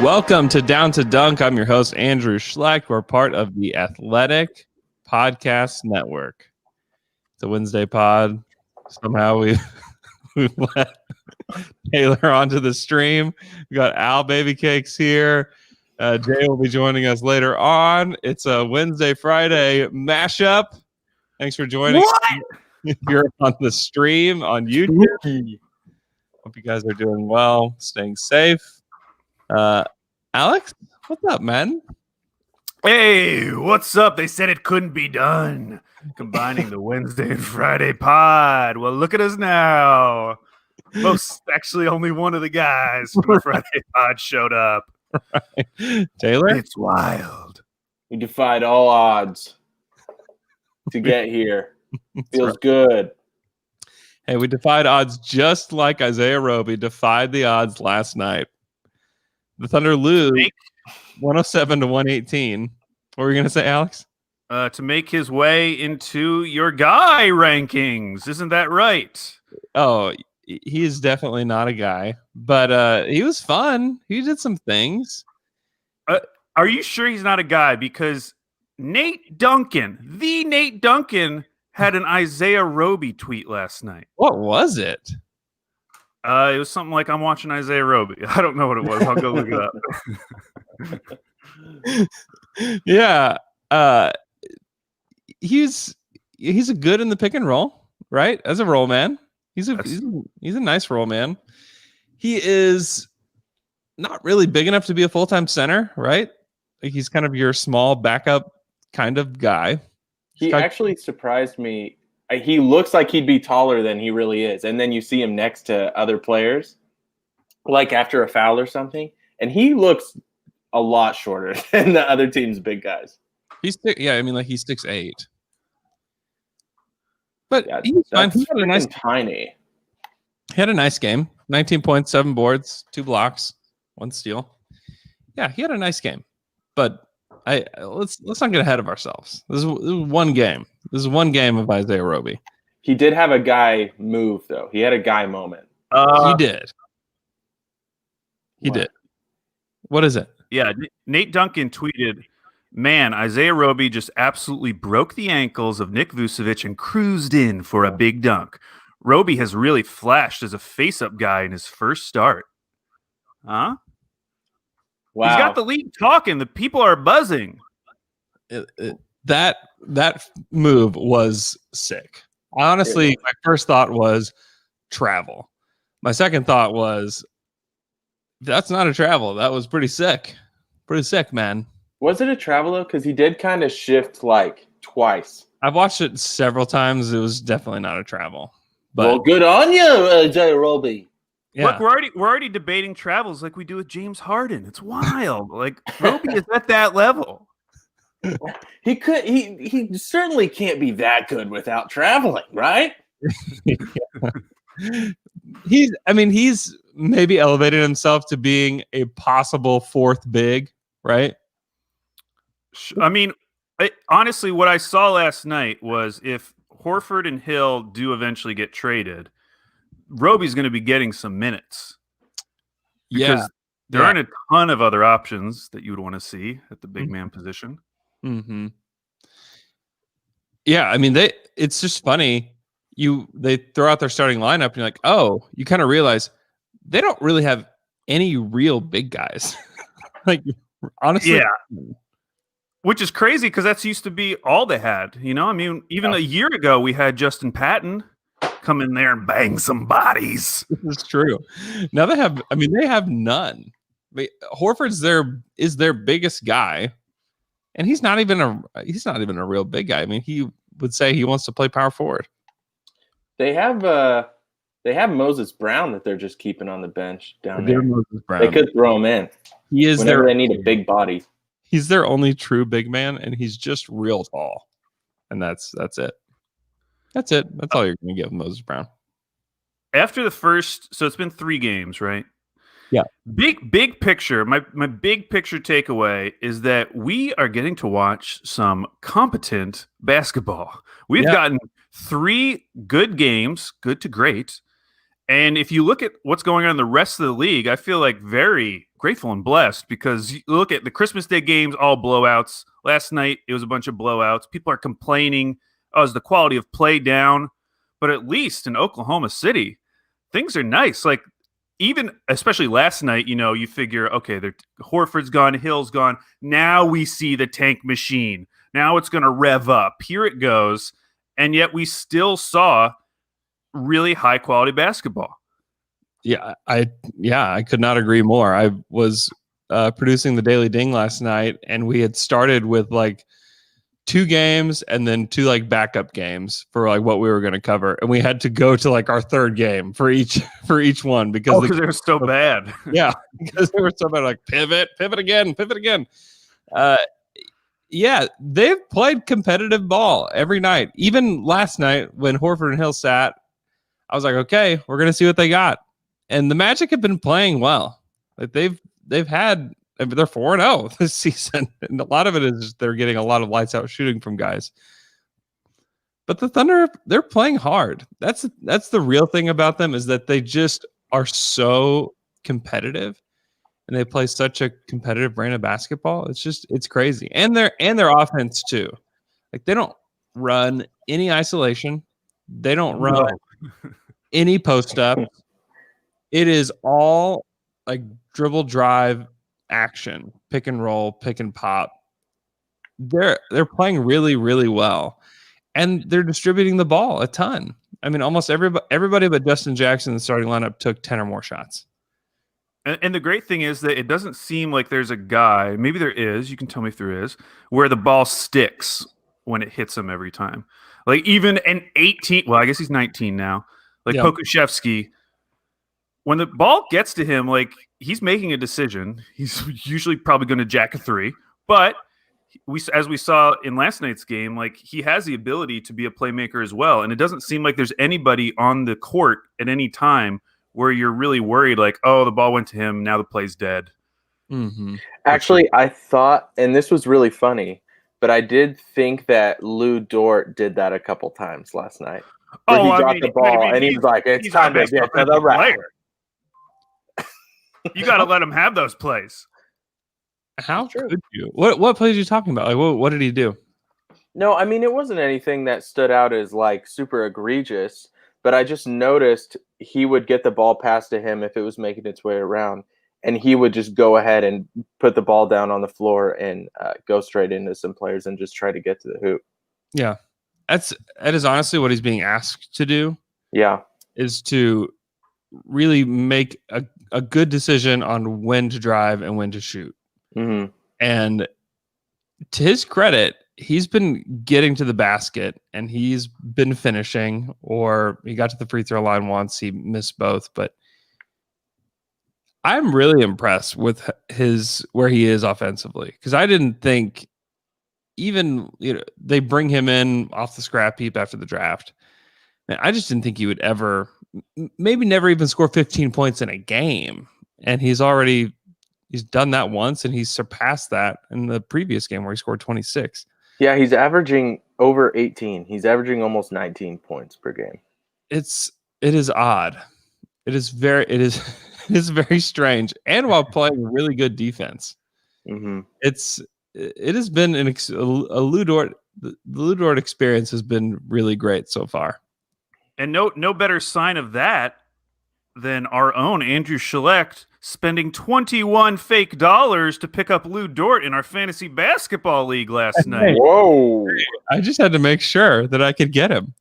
Welcome to Down to Dunk. I'm your host, Andrew Schlecht. We're part of the Athletic Podcast Network. It's a Wednesday pod. Somehow we've let Taylor onto the stream. We got Al Baby Cakes here. Jay will be joining us later on. It's a Wednesday, Friday mashup. Thanks for joining. If you're on the stream on YouTube. Hope you guys are doing well, staying safe. Alex, what's up, man? Hey, what's up? They said it couldn't be done. Combining the Wednesday and Friday pod. Well, look at us now. Most actually only one of the guys from the Friday pod showed up. Right. Taylor? It's wild. We defied all odds to get here. Feels good. Hey, we defied odds just like Isaiah Roby defied the odds last night. The Thunder lose 107 to 118. What were you going to say, Alex? To make his way into your guy rankings. Isn't that right? Oh, he is definitely not a guy, but he was fun. He did some things. Are you sure he's not a guy? Because Nate Duncan had an Isaiah Roby tweet last night. What was it? It was something like, I'm watching Isaiah Roby. I don't know what it was. I'll go look it up. Yeah. He's a good in the pick and roll, right? As a roll man. He's a nice roll man. He is not really big enough to be a full-time center, right? Like he's kind of your small backup kind of guy. He actually surprised me. He looks like he'd be taller than he really is. And then you see him next to other players, like after a foul or something, and he looks a lot shorter than the other team's big guys. He's 6'8". But yeah, he's fine. He had a nice tiny. He had a nice game. 19 points, 7 boards, 2 blocks, 1 steal. Yeah, he had a nice game. But let's not get ahead of ourselves. This is one game. This is one game of Isaiah Roby. He did have a guy move, though. He had a guy moment. He did. He did. What is it? Yeah, Nate Duncan tweeted, "Man, Isaiah Roby just absolutely broke the ankles of Nick Vucevic and cruised in for a big dunk. Roby has really flashed as a face-up guy in his first start." Huh? Wow. He's got the lead talking. The people are buzzing. That move was sick. Honestly, my first thought was travel. My second thought was that's not a travel. That was pretty sick. Pretty sick, man. Was it a travel, though? Because he did kind of shift like twice. I've watched it several times. It was definitely not a travel. But well, good on you, Jay Roby. Yeah. Look, we're already debating travels like we do with James Harden. It's wild. Like Roby is at that level. He certainly can't be that good without traveling, right? He's maybe elevated himself to being a possible fourth big, right? I mean, honestly, what I saw last night was if Horford and Hill do eventually get traded, Roby's going to be getting some minutes. Because there aren't a ton of other options that you would want to see at the big man position. Mm-hmm. Yeah, I mean, it's just funny. They throw out their starting lineup and you're like, oh, you kind of realize they don't really have any real big guys. Like, honestly. Yeah. Which is crazy because that's used to be all they had. You know, I mean, even a year ago, we had Justin Patton come in there and bang some bodies. This is true. Now they have none. Horford's is their biggest guy, and he's not even a real big guy. I mean, he would say he wants to play power forward. They have Moses Brown that they're just keeping on the bench down there. Moses Brown. They could throw him in. He is whenever they need a big body. He's their only true big man, and he's just real tall, and that's it. That's it. That's all you're going to give Moses Brown. After the first, so it's been 3 games, right? Yeah. Big picture. My big picture takeaway is that we are getting to watch some competent basketball. We've gotten 3 good games, good to great, And if you look at what's going on in the rest of the league, I feel like very grateful and blessed because you look at the Christmas Day games, all blowouts. Last night, it was a bunch of blowouts. People are complaining, oh, is the quality of play down? But at least in Oklahoma City, things are nice. Like, even, especially last night, you figure, okay, Horford's gone, Hill's gone. Now we see the tank machine. Now it's going to rev up. Here it goes. And yet we still saw really high quality basketball. Yeah, I could not agree more. I was producing the Daily Ding last night, and we had started with like 2 games and then 2 like backup games for like what we were going to cover, and we had to go to like our 3rd game for each one because they were so bad. Yeah, because they were so bad. Like pivot again. Yeah, they've played competitive ball every night. Even last night when Horford and Hill sat, I was like, okay, we're gonna see what they got. And the Magic have been playing well. Like they're 4-0 this season, and a lot of it is they're getting a lot of lights out shooting from guys. But the Thunder, they're playing hard. That's the real thing about them, is that they just are so competitive, and they play such a competitive brand of basketball. It's crazy, and their offense too. Like they don't run any isolation. They don't run any post up. It is all like dribble drive action, pick and roll, pick and pop. They're playing really, really well, and they're distributing the ball a ton. I mean, almost everybody but Justin Jackson in the starting lineup took 10 or more shots. And the great thing is that it doesn't seem like there's a guy, maybe there is, you can tell me if there is, where the ball sticks when it hits him every time. Like even an 18, well, I guess he's 19 now, like Pokuševski, when the ball gets to him, like he's making a decision. He's usually probably going to jack a 3, but as we saw in last night's game, like he has the ability to be a playmaker as well. And it doesn't seem like there's anybody on the court at any time where you're really worried, like, oh, the ball went to him, now the play's dead. Mm-hmm. Actually, I thought, and this was really funny, but I did think that Lou Dort did that a couple times last night. Where he dropped the ball, and he was like, it's time to get to the rack. You got to let him have those plays. How could you? What plays are you talking about? Like, what did he do? No, I mean, it wasn't anything that stood out as like super egregious, but I just noticed he would get the ball passed to him if it was making its way around, and he would just go ahead and put the ball down on the floor and go straight into some players and just try to get to the hoop. Yeah, that is honestly what he's being asked to do. Yeah, is to really make a good decision on when to drive and when to shoot. Mm-hmm. And to his credit, he's been getting to the basket and he's been finishing, or he got to the free throw line once, he missed both. But I'm really impressed with where he is offensively, because I didn't think even they bring him in off the scrap heap after the draft. And I just didn't think he would ever, maybe never even score 15 points in a game. And he's done that once, and he's surpassed that in the previous game where he scored 26. Yeah, he's averaging over 18. He's averaging almost 19 points per game. It is odd. It is very strange. And while playing really good defense. Mm-hmm. It has been a Lou Dort. The Lou Dort experience has been really great so far. And no better sign of that than our own Andrew Schlecht spending 21 fake dollars to pick up Lou Dort in our fantasy basketball league last night. Whoa. I just had to make sure that I could get him.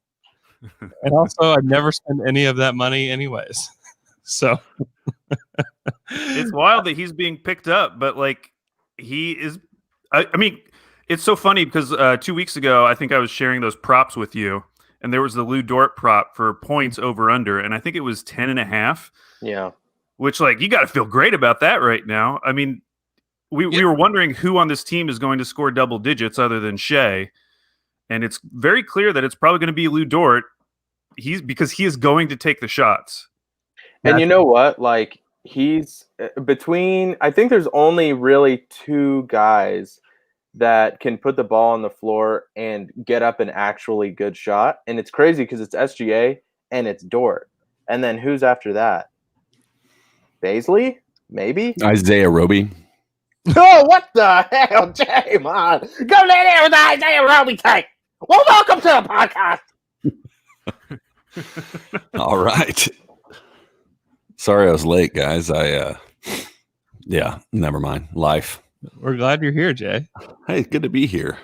And also, I'd never spend any of that money anyways. So it's wild that he's being picked up, but like he is. I mean, it's so funny because 2 weeks ago, I think I was sharing those props with you, and there was the Lou Dort prop for points over under, and I think it was 10.5. Yeah. Which, like, you got to feel great about that right now. I mean, we were wondering who on this team is going to score double digits other than Shai, and it's very clear that it's probably going to be Lou Dort. Because he is going to take the shots. And you know what? Like, he's between, I think there's only really 2 guys that can put the ball on the floor and get up an actually good shot. And it's crazy because it's SGA and it's Dort. And then who's after that? Baisley? Maybe? Isaiah Roby. Oh, what the hell, Jamon? Go lay there with the Isaiah Roby take. Well, welcome to the podcast. All right. Sorry I was late, guys. Yeah, never mind. Life. We're glad you're here, Jay. Hey, good to be here.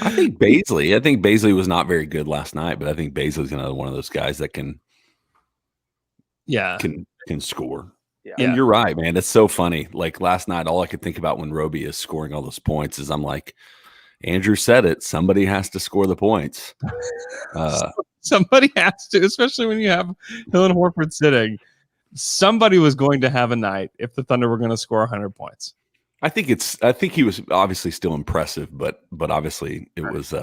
I think Baisley was not very good last night, but I think Baisley's another one of those guys that can score. Yeah. And you're right, man. It's so funny. Like last night, all I could think about when Roby is scoring all those points is I'm like, Andrew said it. Somebody has to score the points. Somebody has to, especially when you have Hill and Horford sitting. Somebody was going to have a night if the Thunder were going to score 100 points. I think he was obviously still impressive, but obviously it was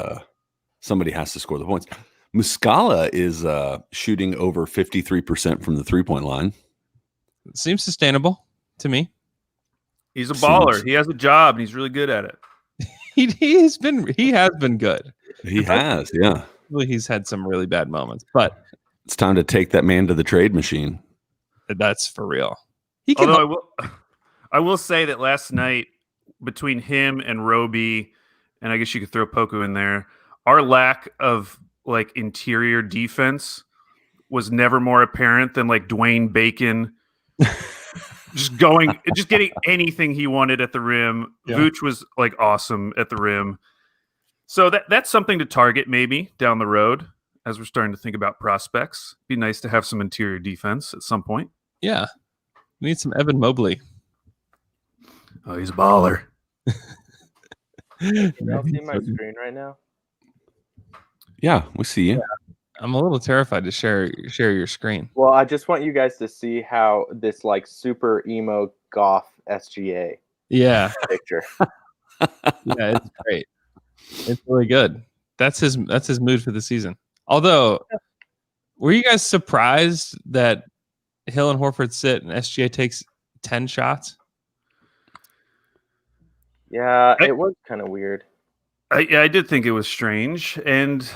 somebody has to score the points. Muscala is shooting over 53% from the 3-point line. It seems sustainable to me. He's a baller. He has a job, and he's really good at it. He has been good. He has, yeah. He's had some really bad moments, but it's time to take that man to the trade machine. That's for real. Although I will say that last night between him and Roby, and I guess you could throw Poku in there, our lack of like interior defense was never more apparent than like Dwayne Bacon just getting anything he wanted at the rim. Yeah. Vooch was like awesome at the rim. So that's something to target maybe down the road as we're starting to think about prospects. Be nice to have some interior defense at some point. Yeah. We need some Evan Mobley. Oh, he's a baller. Can y'all see my screen right now? Yeah, we see you. Yeah. I'm a little terrified to share your screen. Well, I just want you guys to see how this like super emo goth SGA picture. Yeah, it's great. It's really good. That's his mood for the season. Although, were you guys surprised that Hill and Horford sit and SGA takes 10 shots? Yeah, it was kind of weird. I did think it was strange, and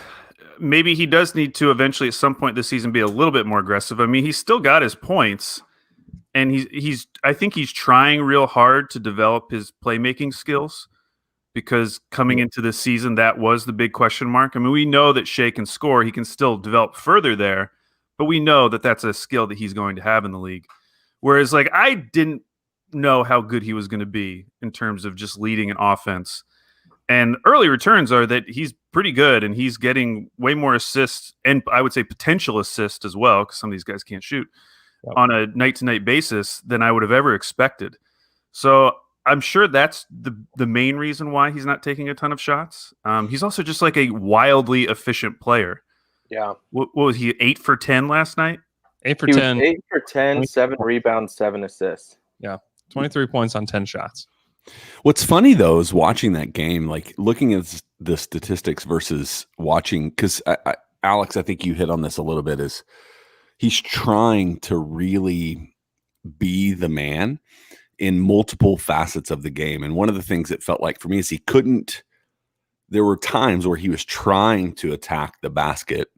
maybe he does need to eventually at some point this season be a little bit more aggressive. I mean, he's still got his points, and I think he's trying real hard to develop his playmaking skills, because coming into this season, that was the big question mark. I mean, we know that Shai can score. He can still develop further there, but we know that that's a skill that he's going to have in the league. Whereas, like, I didn't know how good he was going to be in terms of just leading an offense. And early returns are that he's pretty good, and he's getting way more assists, and I would say potential assists as well, because some of these guys can't shoot on a night-to-night basis than I would have ever expected. So I'm sure that's the main reason why he's not taking a ton of shots. He's also just like a wildly efficient player. Yeah. What was he, 8 for 10 last night? 8 for 10. 8 for 10, 7 rebounds, 7 assists. Yeah. 23 points on 10 shots. What's funny, though, is watching that game, like looking at the statistics versus watching, because Alex, I think you hit on this a little bit, is he's trying to really be the man in multiple facets of the game. And one of the things it felt like for me is there were times where he was trying to attack the basket,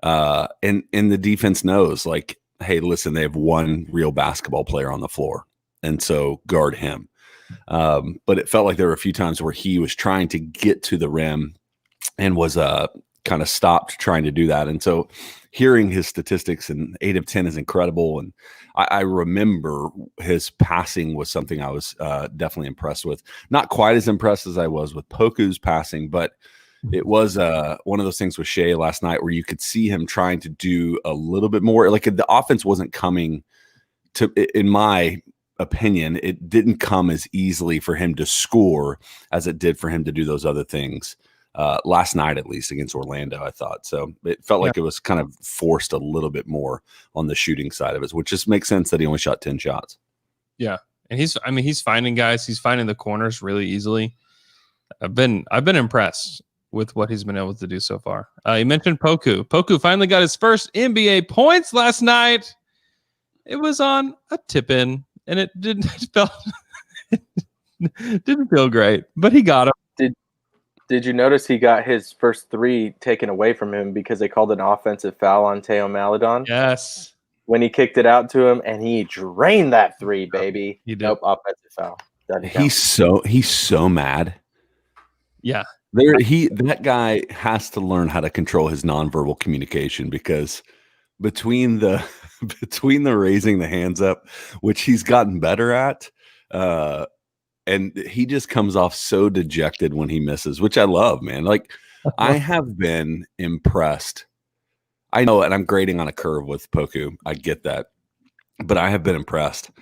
and the defense knows, like, hey, listen, they have one real basketball player on the floor, and so guard him. But it felt like there were a few times where he was trying to get to the rim and was kind of stopped trying to do that. And so hearing his statistics, and 8 of 10 is incredible. And I remember his passing was something I was definitely impressed with. Not quite as impressed as I was with Poku's passing, but it was one of those things with Shai last night where you could see him trying to do a little bit more. Like, the offense wasn't coming to, in my opinion, it didn't come as easily for him to score as it did for him to do those other things last night, at least against Orlando, I thought. So it felt like it was kind of forced a little bit more on the shooting side of it, which just makes sense that he only shot 10 shots. Yeah. And he's finding guys, he's finding the corners really easily. I've been impressed with what he's been able to do so far. You mentioned Poku. Poku finally got his first NBA points last night. It was on a tip-in, and it didn't feel great, but he got him. Did you notice he got his first 3 taken away from him because they called an offensive foul on Teo Maledon? Yes. when he kicked it out to him, and he drained that three, baby. He did. Nope, offensive foul. Doesn't count. He's so mad. Yeah. That guy has to learn how to control his nonverbal communication, because between the raising the hands up, which he's gotten better at, and he just comes off so dejected when he misses, which I love, man. Like, I have been impressed. I know, and I'm grading on a curve with Poku. I get that, but I have been impressed.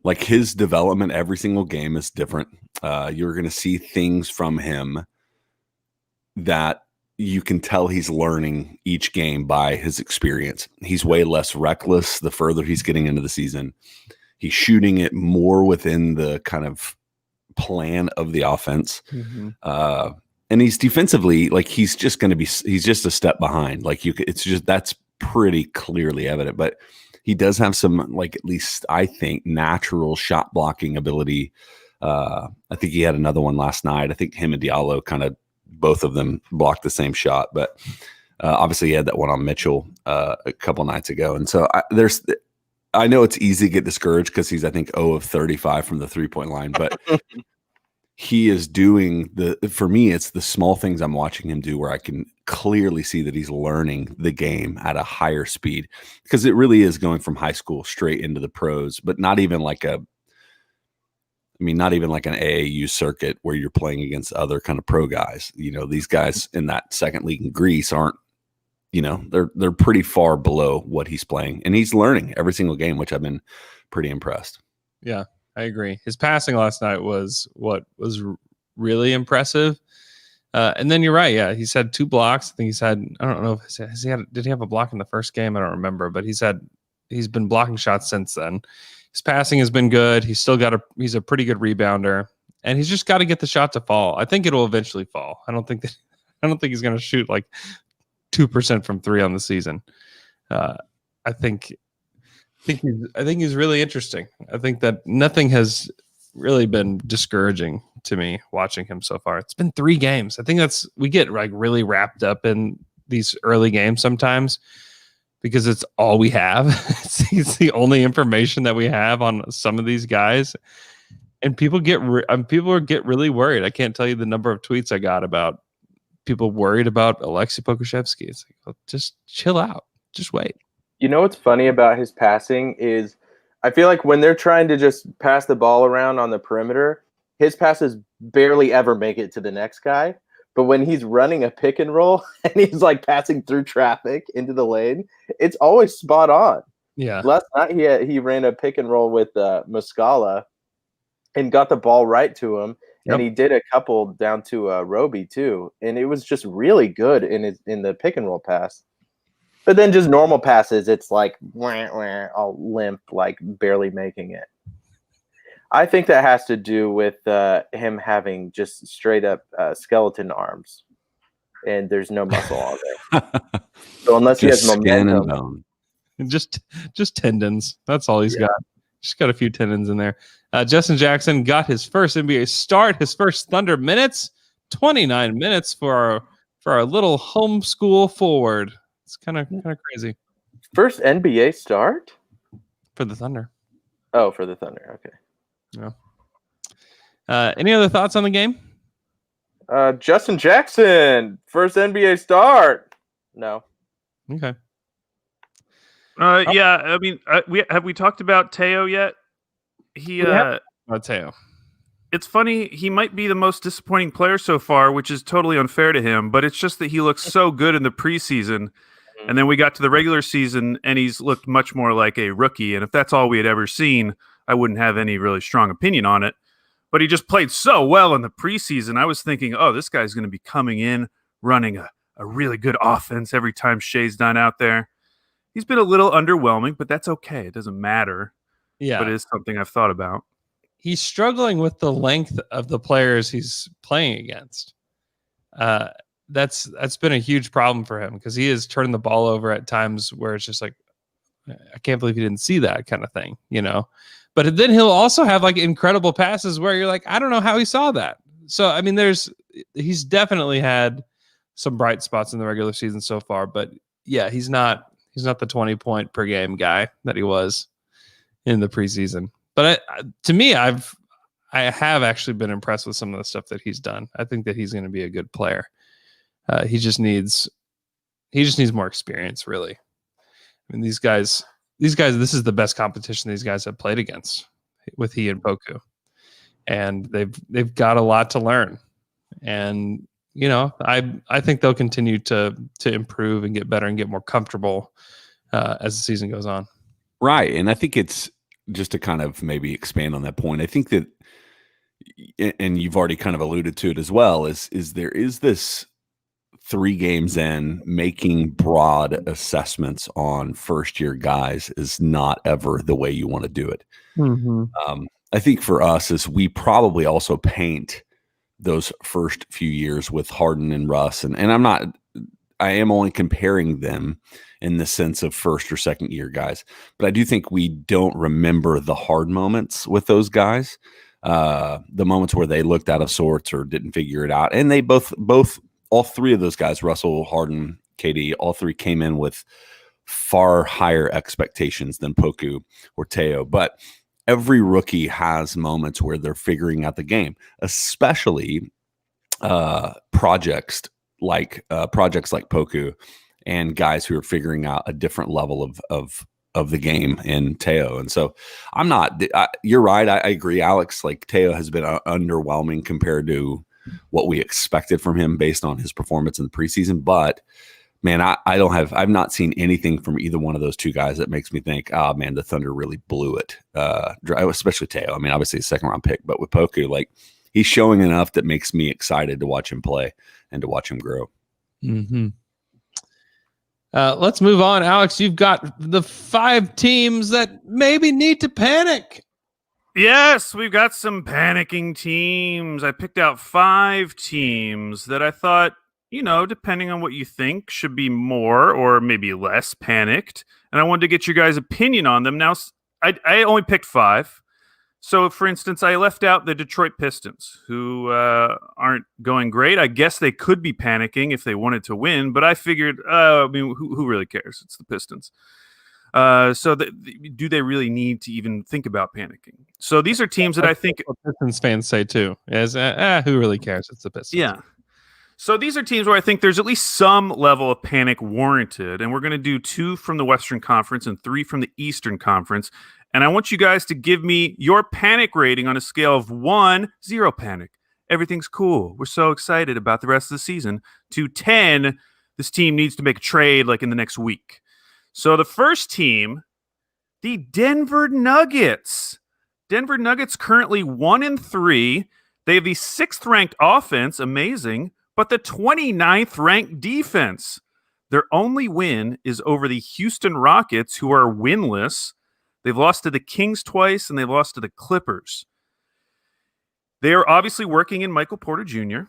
Like, his development every single game is different. You're going to see things from him that you can tell he's learning each game by his experience. He's way less reckless the further he's getting into the season. He's shooting it more within the kind of plan of the offense. Mm-hmm. And he's defensively, like, he's just a step behind. Like, that's pretty clearly evident, but he does have some, like, at least I think, natural shot blocking ability. I think he had another one last night. I think him and Diallo both of them blocked the same shot, but obviously he had that one on Mitchell a couple nights ago. And so I know it's easy to get discouraged because he's, I think, 0 of 35 from the 3-point line, but he is doing for me, it's the small things I'm watching him do where I can clearly see that he's learning the game at a higher speed, because it really is going from high school straight into the pros, but not even like an AAU circuit where you're playing against other kind of pro guys. You know, these guys in that second league in Greece aren't, you know, they're pretty far below what he's playing, and he's learning every single game, which I've been pretty impressed. Yeah, I agree. His passing last night was really impressive. And then you're right. Yeah, he's had 2 blocks. I think I don't know if did he have a block in the first game? I don't remember, but he's been blocking shots since then. His passing has been good. He's a pretty good rebounder, and he's just got to get the shot to fall. I think it'll eventually fall. I don't think he's going to shoot like 2% from 3 on the season. I think he's really interesting. I think that nothing has really been discouraging to me watching him so far. It's been 3 games. I think we get like really wrapped up in these early games sometimes, because it's all we have. It's the only information that we have on some of these guys, and people get really worried. I can't tell you the number of tweets I got about people worried about Alexei Pokuševski. It's like, just chill out, just wait. You know what's funny about his passing is, I feel like when they're trying to just pass the ball around on the perimeter, his passes barely ever make it to the next guy. But when he's running a pick and roll and he's like passing through traffic into the lane, it's always spot on. Yeah. Last night he ran a pick and roll with Muscala and got the ball right to him. Yep. And he did a couple down to Roby too. And it was just really good in the pick and roll pass. But then just normal passes, it's like all limp, like barely making it. I think that has to do with him having just straight up skeleton arms, and there's no muscle on there. So unless he has momentum, just tendons. That's all he's got. Just got a few tendons in there. Justin Jackson got his first NBA start, his first Thunder minutes, 29 minutes for our little homeschool forward. It's kind of crazy. First NBA start for the Thunder. Oh, for the Thunder. Okay. Yeah. Any other thoughts on the game? Justin Jackson, first NBA start. No. Okay. Yeah, I mean, have we talked about Teo yet? Teo. It's funny. He might be the most disappointing player so far, which is totally unfair to him. But it's just that he looks so good in the preseason, and then we got to the regular season, and he's looked much more like a rookie. And if that's all we had ever seen, I wouldn't have any really strong opinion on it. But he just played so well in the preseason. I was thinking, oh, this guy's going to be coming in, running a really good offense every time Shai's done out there. He's been a little underwhelming, but that's okay. It doesn't matter. Yeah. But it is something I've thought about. He's struggling with the length of the players he's playing against. That's been a huge problem for him, because he has turned the ball over at times where it's just like, I can't believe he didn't see that kind of thing, you know? But then he'll also have like incredible passes where you're like, I don't know how he saw that. So, I mean, he's definitely had some bright spots in the regular season so far, but yeah, he's not He's not the 20-point per game guy that he was in the preseason. But to me, I have actually been impressed with some of the stuff that he's done. I think that he's going to be a good player. He just needs more experience, really. I mean, these guys, this is the best competition these guys have played against with he and Poku. And they've got a lot to learn. And, you know, I think they'll continue to improve and get better and get more comfortable as the season goes on. Right. And I think it's just to kind of maybe expand on that point. I think that, and you've already kind of alluded to it as well, is there is this 3 games in, making broad assessments on first year guys is not ever the way you want to do it. Mm-hmm. I think for us is we probably also paint those first few years with Harden and Russ. And I am only comparing them in the sense of first or second year guys, but I do think we don't remember the hard moments with those guys. The moments where they looked out of sorts or didn't figure it out. And they both, all 3 of those guys, Russell, Harden, KD, all 3 came in with far higher expectations than Poku or Teo. But every rookie has moments where they're figuring out the game, especially projects like Poku and guys who are figuring out a different level of the game in Teo. And so you're right. I agree, Alex. Like, Teo has been underwhelming compared to what we expected from him based on his performance in the preseason. But man, I've not seen anything from either one of those 2 guys that makes me think, oh man, the Thunder really blew it. Especially Teo. I mean, obviously a 2nd round pick, but with Poku, like, he's showing enough that makes me excited to watch him play and to watch him grow. Mm-hmm. Let's move on. Alex, you've got the 5 teams that maybe need to panic. Yes, we've got some panicking teams. I picked out 5 teams that I thought, you know, depending on what you think, should be more or maybe less panicked. And I wanted to get your guys' opinion on them. Now, I only picked 5. So, for instance, I left out the Detroit Pistons, who aren't going great. I guess they could be panicking if they wanted to win, but I figured, who really cares? It's the Pistons. Do they really need to even think about panicking? So these are teams that I think Pistons fans say too, is who really cares? It's the Pistons. Yeah. So these are teams where I think there's at least some level of panic warranted, and we're going to do 2 from the Western Conference and 3 from the Eastern Conference. And I want you guys to give me your panic rating on a scale of 1, 0 panic. Everything's cool. We're so excited about the rest of the season. To 10, this team needs to make a trade like in the next week. So the first team, the Denver Nuggets. Denver Nuggets currently 1-3. They have the 6th ranked offense, amazing, but the 29th ranked defense. Their only win is over the Houston Rockets, who are winless. They've lost to the Kings twice, and they've lost to the Clippers. They are obviously working in Michael Porter Jr.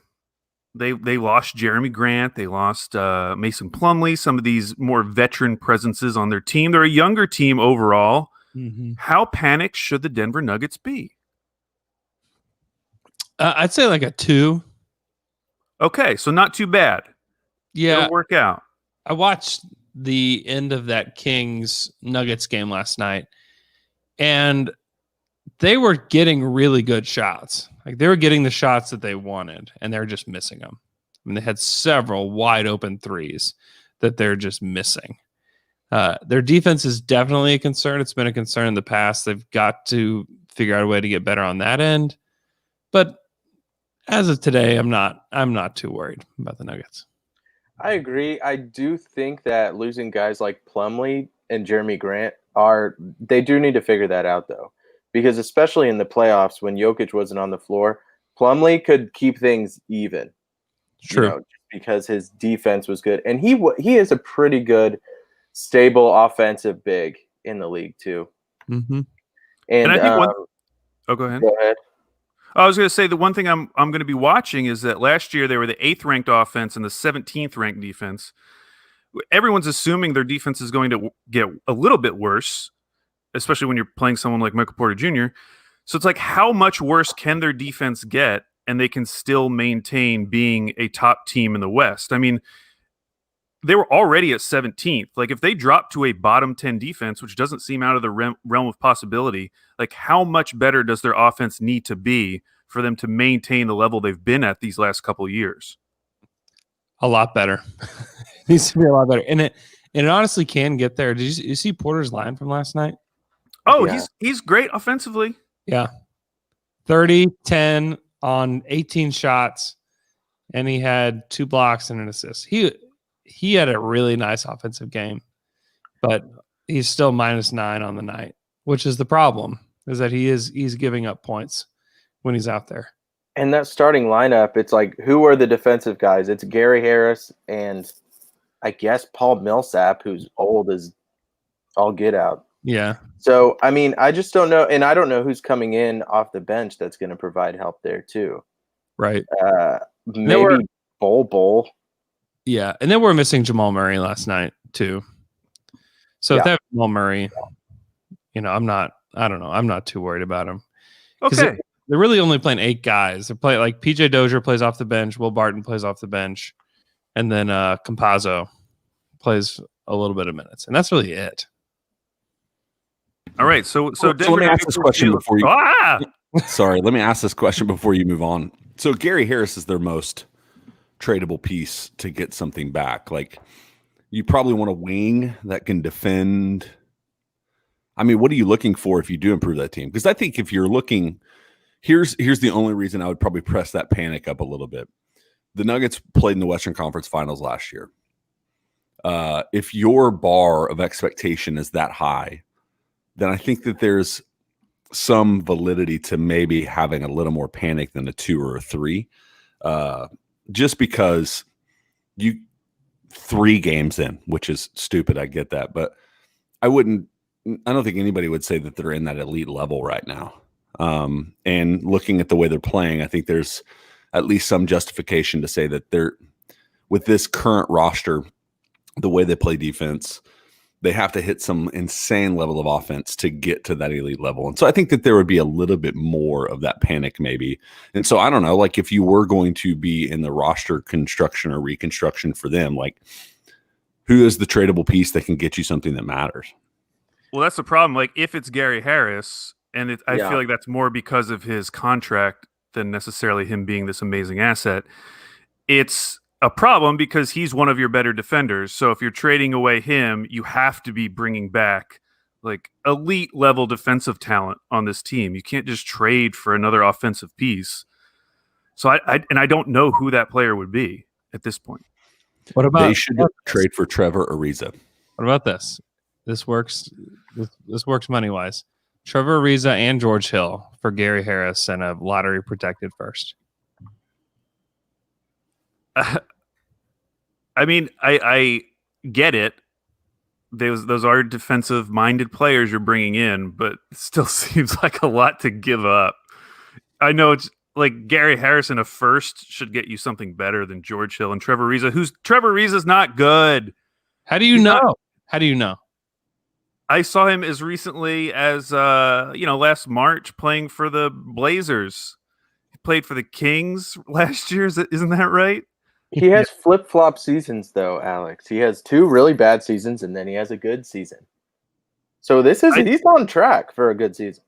They lost Jeremy Grant. They lost Mason Plumlee, some of these more veteran presences on their team. They're a younger team overall. Mm-hmm. How panicked should the Denver Nuggets be? I'd say like a 2. Okay, so not too bad. Yeah. It'll work out. I watched the end of that Kings-Nuggets game last night, and they were getting really good shots. Like, they were getting the shots that they wanted, and they're just missing them. I mean, they had several wide open threes that they're just missing. Their defense is definitely a concern. It's been a concern in the past. They've got to figure out a way to get better on that end. But as of today, I'm not too worried about the Nuggets. I agree. I do think that losing guys like Plumlee and Jeremy Grant they do need to figure that out, though. Because especially in the playoffs, when Jokic wasn't on the floor, Plumlee could keep things even. True. You know, because his defense was good. And he is a pretty good, stable offensive big in the league, too. Mm-hmm. And I think go ahead. Go ahead. I was going to say the one thing I'm going to be watching is that last year they were the 8th ranked offense and the 17th ranked defense. Everyone's assuming their defense is going to get a little bit worse, especially when you're playing someone like Michael Porter Jr. So it's like, how much worse can their defense get and they can still maintain being a top team in the West? I mean, they were already at 17th. Like if they drop to a bottom 10 defense, which doesn't seem out of the realm of possibility, like how much better does their offense need to be for them to maintain the level they've been at these last couple of years? A lot better. Needs to be a lot better. And it honestly can get there. Did you see Porter's line from last night? Oh, Yeah. he's great offensively. Yeah. 30, 10 on 18 shots, and he had 2 blocks and an assist. He had a really nice offensive game, but he's still -9 on the night, which is the problem, is that he's giving up points when he's out there. And that starting lineup, it's like, who are the defensive guys? It's Gary Harris and I guess Paul Millsap, who's old as all get out. Yeah. So, I mean, I just don't know. And I don't know who's coming in off the bench that's going to provide help there too. Right. Maybe Bol. Yeah. And then we're missing Jamal Murray last night too. So if they have Jamal Murray, I'm not too worried about him. Okay. They're really only playing 8 guys. They're playing like PJ Dozier plays off the bench, Will Barton plays off the bench, and then Campazzo plays a little bit of minutes, and that's really it. All right. So let me ask this question before you. Sorry, let me ask this question before you move on. So Gary Harris is their most tradable piece to get something back. Like you probably want a wing that can defend. I mean, what are you looking for if you do improve that team? Because I think if you're looking. Here's the only reason I would probably press that panic up a little bit. The Nuggets played in the Western Conference Finals last year. If your bar of expectation is that high, then I think that there's some validity to maybe having a little more panic than a 2 or a 3. Just because 3 games in, which is stupid, I get that. But I don't think anybody would say that they're in that elite level right now. And looking at the way they're playing, I think there's at least some justification to say that they're with this current roster, the way they play defense, they have to hit some insane level of offense to get to that elite level. And so I think that there would be a little bit more of that panic maybe. And so I don't know, like if you were going to be in the roster construction or reconstruction for them, like who is the tradable piece that can get you something that matters? Well, that's the problem. Like if it's Gary Harris, and I feel like that's more because of his contract than necessarily him being this amazing asset. It's a problem because he's one of your better defenders. So if you're trading away him, you have to be bringing back like elite level defensive talent on this team. You can't just trade for another offensive piece. So I don't know who that player would be at this point. What about they should trade for Trevor Ariza? What about this? This works. This works money wise. Trevor Ariza and George Hill for Gary Harris and a lottery protected first. I mean, I get it. Those are defensive minded players you're bringing in, but it still seems like a lot to give up. I know it's like Gary Harris in a first should get you something better than George Hill and Trevor Ariza. Trevor Ariza's not good. How do you know? How do you know? I saw him as recently as last March playing for the Blazers. He played for the Kings last year. Isn't that right? He has flip-flop seasons though, Alex. He has 2 really bad seasons and then he has a good season. So he's on track for a good season.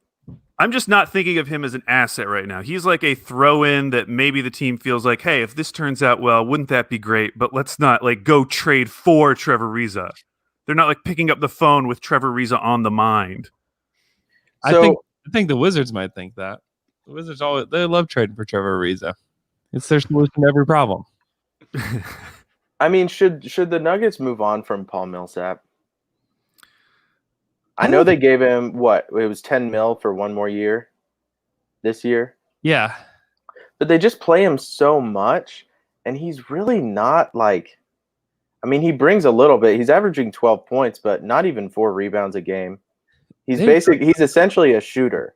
I'm just not thinking of him as an asset right now. He's like a throw-in that maybe the team feels like, hey, if this turns out well, wouldn't that be great? But let's not like go trade for Trevor Ariza. They're not like picking up the phone with Trevor Ariza on the mind. I think the Wizards might think that. The Wizards they love trading for Trevor Ariza. It's their solution to every problem. I mean, should the Nuggets move on from Paul Millsap? I know they gave him it was $10 million for 1 more year this year. Yeah. But they just play him so much, and he's really not like. I mean, he brings a little bit. He's averaging 12 points, but not even 4 rebounds a game. He's essentially a shooter,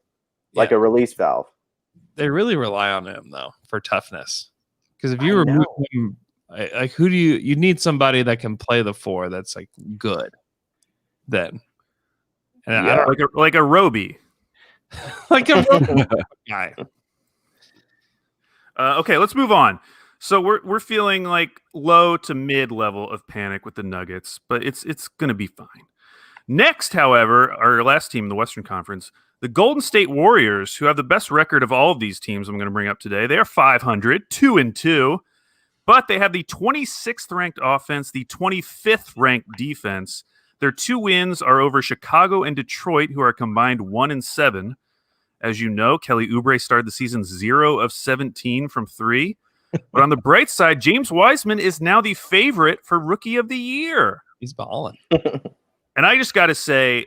like a release valve. They really rely on him though for toughness. Because if you remove him, like who do you need somebody that can play the 4 that's like good then. And I don't like a Roby. Like a Roby guy. Okay, let's move on. So we're feeling like low to mid level of panic with the Nuggets, but it's going to be fine. Next, however, our last team in the Western Conference, the Golden State Warriors, who have the best record of all of these teams I'm going to bring up today. They are 500, 2-2, but they have the 26th ranked offense, the 25th ranked defense. Their 2 wins are over Chicago and Detroit, who are combined 1-7. As you know, Kelly Oubre started the season 0 of 17 from 3. But on the bright side, James Wiseman is now the favorite for Rookie of the Year. He's balling. And I just got to say,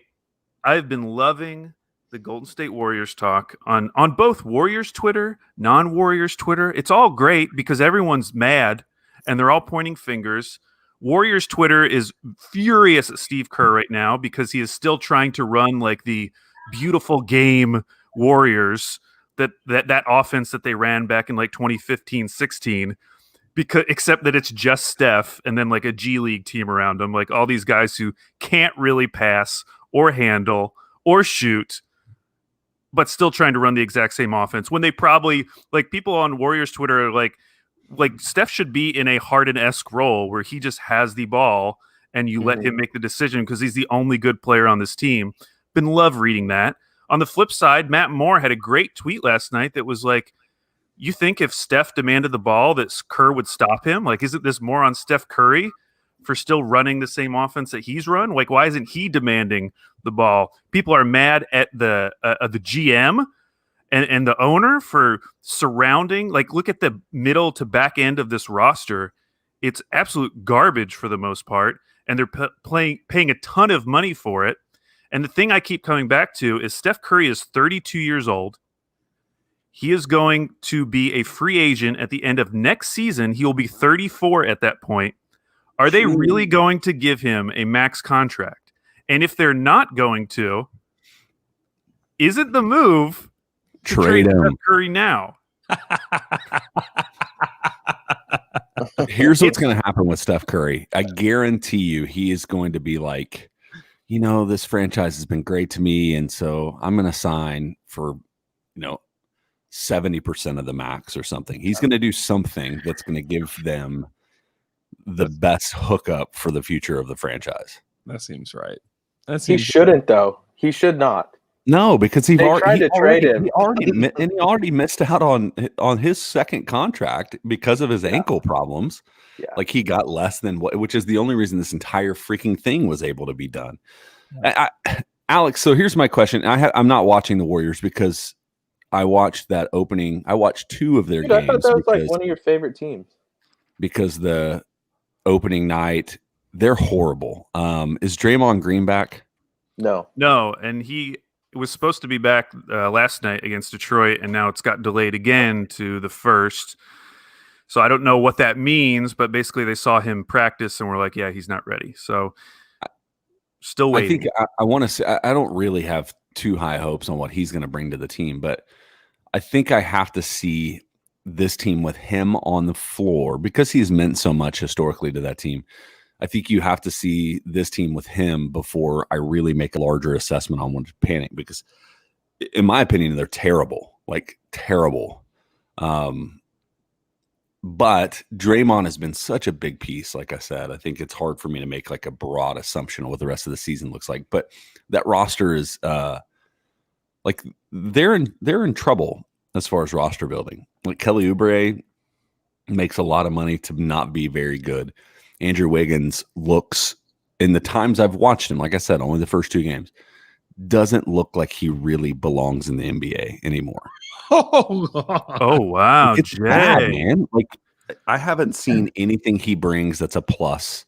I've been loving the Golden State Warriors talk on both Warriors Twitter, non-Warriors Twitter. It's all great because everyone's mad and they're all pointing fingers. Warriors Twitter is furious at Steve Kerr right now because he is still trying to run like the beautiful game Warriors, that offense that they ran back in like 2015-16, because except that it's just Steph and then like a G League team around him, like all these guys who can't really pass or handle or shoot, but still trying to run the exact same offense when they probably, like, people on Warriors Twitter are like Steph should be in a Harden-esque role where he just has the ball and you let him make the decision because he's the only good player on this team. Been love reading that. On the flip side, Matt Moore had a great tweet last night that was like, you think if Steph demanded the ball that Kerr would stop him? Like, isn't this more on Steph Curry for still running the same offense that he's run? Like, why isn't he demanding the ball? People are mad at the GM and the owner for surrounding. Like, look at the middle to back end of this roster. It's absolute garbage for the most part, and they're paying a ton of money for it. And the thing I keep coming back to is Steph Curry is 32 years old. He is going to be a free agent at the end of next season. He will be 34 at that point. Are they really going to give him a max contract? And if they're not going to, isn't the move to Trade him. Steph Curry now? Here's what's going to happen with Steph Curry. I guarantee you he is going to be like, you know, this franchise has been great to me, and so I'm going to sign for, 70% of the max or something. He's going to do something that's going to give them the best hookup for the future of the franchise. That seems right. He shouldn't, though. He should not. No, because he already missed out on his second contract because of his ankle problems. Yeah. Like, he got less than which is the only reason this entire freaking thing was able to be done. Alex, so here's my question. I'm not watching the Warriors because I watched that opening. I watched 2 of their games. I thought that was like one of your favorite teams. Because the opening night, they're horrible. Is Draymond Green back? No, and he was supposed to be back last night against Detroit, and now it's got delayed again to the 1st. So I don't know what that means, but basically they saw him practice and were like, yeah, he's not ready. So still waiting. I think I want to say I don't really have too high hopes on what he's going to bring to the team, but I think I have to see this team with him on the floor because he's meant so much historically to that team. I think you have to see this team with him before I really make a larger assessment on when to panic, because in my opinion, they're terrible, like terrible. But Draymond has been such a big piece. Like I said, I think it's hard for me to make like a broad assumption on what the rest of the season looks like, but that roster is like they're in trouble as far as roster building. Like, Kelly Oubre makes a lot of money to not be very good. Andrew Wiggins looks, in the times I've watched him, like I said, only the first 2 games, doesn't look like he really belongs in the NBA anymore. Oh wow, it's Jay. bad, man. Like, I haven't seen anything he brings that's a plus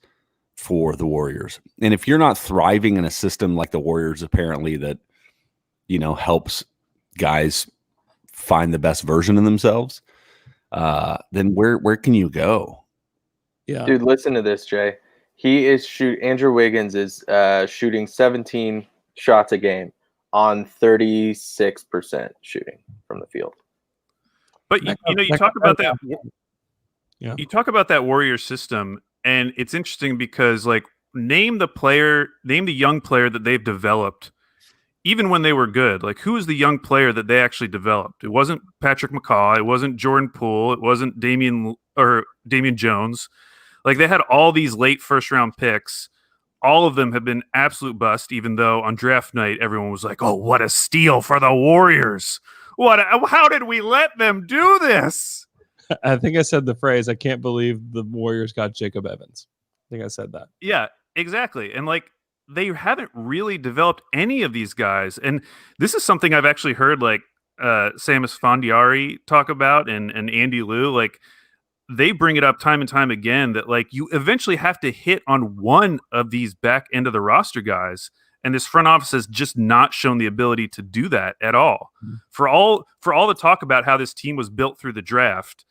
for the Warriors. And if you're not thriving in a system like the Warriors, apparently, that helps guys find the best version of themselves, then where can you go? Yeah, dude, listen to this, Jay. He is Andrew Wiggins is shooting 17 shots a game on 36% shooting from the field. But you talk about that. Yeah. You talk about that Warrior system, and it's interesting because, like, name the young player that they've developed, even when they were good. Like, who is the young player that they actually developed? It wasn't Patrick McCaw. It wasn't Jordan Poole. It wasn't Damian or Damian Jones. Like they had all these late first round picks. All of them have been absolute bust, even though on draft night, everyone was like, oh, what a steal for the Warriors. How did we let them do this? I think I said the phrase, I can't believe the Warriors got Jacob Evans. I think I said that. Yeah, exactly. And like they haven't really developed any of these guys. And this is something I've actually heard like Samus Fondiari talk about and Andy Liu. Like they bring it up time and time again that like you eventually have to hit on one of these back end of the roster guys. And this front office has just not shown the ability to do that at all. Mm-hmm. For all the talk about how this team was built through the draft,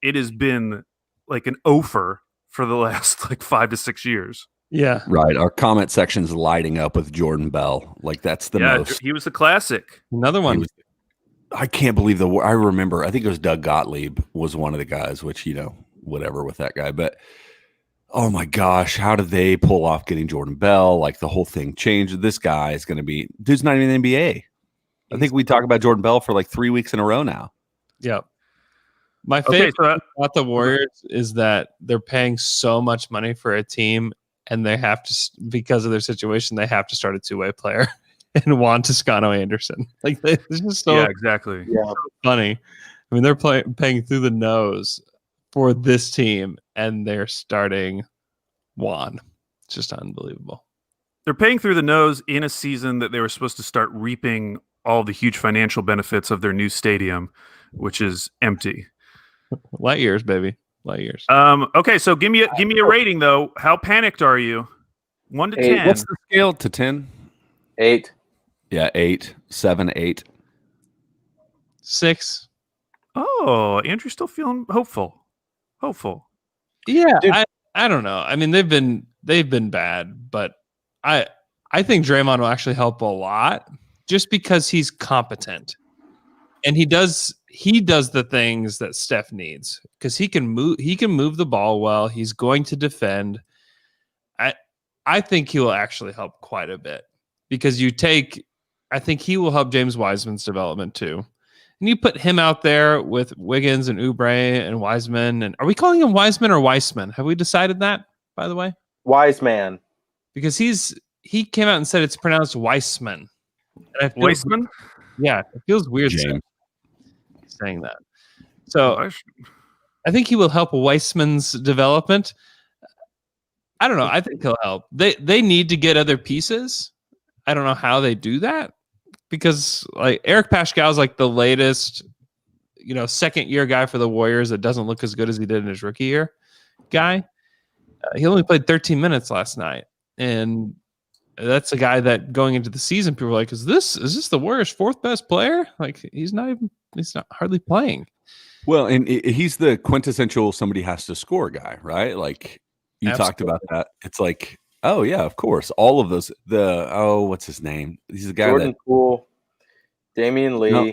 it has been like an offer for the last like 5 to 6 years. Yeah. Right. Our comment section's lighting up with Jordan Bell. Like that's the most. He was the classic. Another one. I can't believe I remember, I think it was Doug Gottlieb was one of the guys, which, whatever with that guy. But, oh my gosh, how did they pull off getting Jordan Bell? Like the whole thing changed. This guy is going to be, dude's not even in the NBA. I think we talk about Jordan Bell for like 3 weeks in a row now. Yep. My favorite about the Warriors is that they're paying so much money for a team and they have to, because of their situation, they have to start a two-way player. And Juan Toscano Anderson. Like, it's just so exactly. So funny. I mean, they're paying through the nose for this team, and they're starting Juan. It's just unbelievable. They're paying through the nose in a season that they were supposed to start reaping all the huge financial benefits of their new stadium, which is empty. Light years, baby. Light years. Okay, so give me a rating, though. How panicked are you? 1 to 10. What's the scale to 10? 8. Yeah, 8, 7, 8. 6. Oh, Andrew's still feeling hopeful. Yeah, I don't know. I mean, they've been bad, but I think Draymond will actually help a lot just because he's competent. And he does the things that Steph needs because he can move the ball well. He's going to defend. I think he will actually help quite a bit because I think he will help James Wiseman's development too. And you put him out there with Wiggins and Oubre and Wiseman. And are we calling him Wiseman or Weissman? Have we decided that, by the way? Wiseman. Because he came out and said it's pronounced Weissman. Weissman? Yeah, it feels weird saying that. So I think he will help Weissman's development. I don't know. I think he'll help. They need to get other pieces. I don't know how they do that because like Eric Paschal is like the latest, second year guy for the Warriors that doesn't look as good as he did in his rookie year guy. He only played 13 minutes last night. And that's a guy that going into the season, people are like, is this the Warriors' fourth best player? Like he's not hardly playing. Well, and he's the quintessential somebody has to score guy, right? Like you talked about that. It's like, oh yeah, of course. All of those. What's his name? He's the guy Jordan Poole, Damian Lee. No,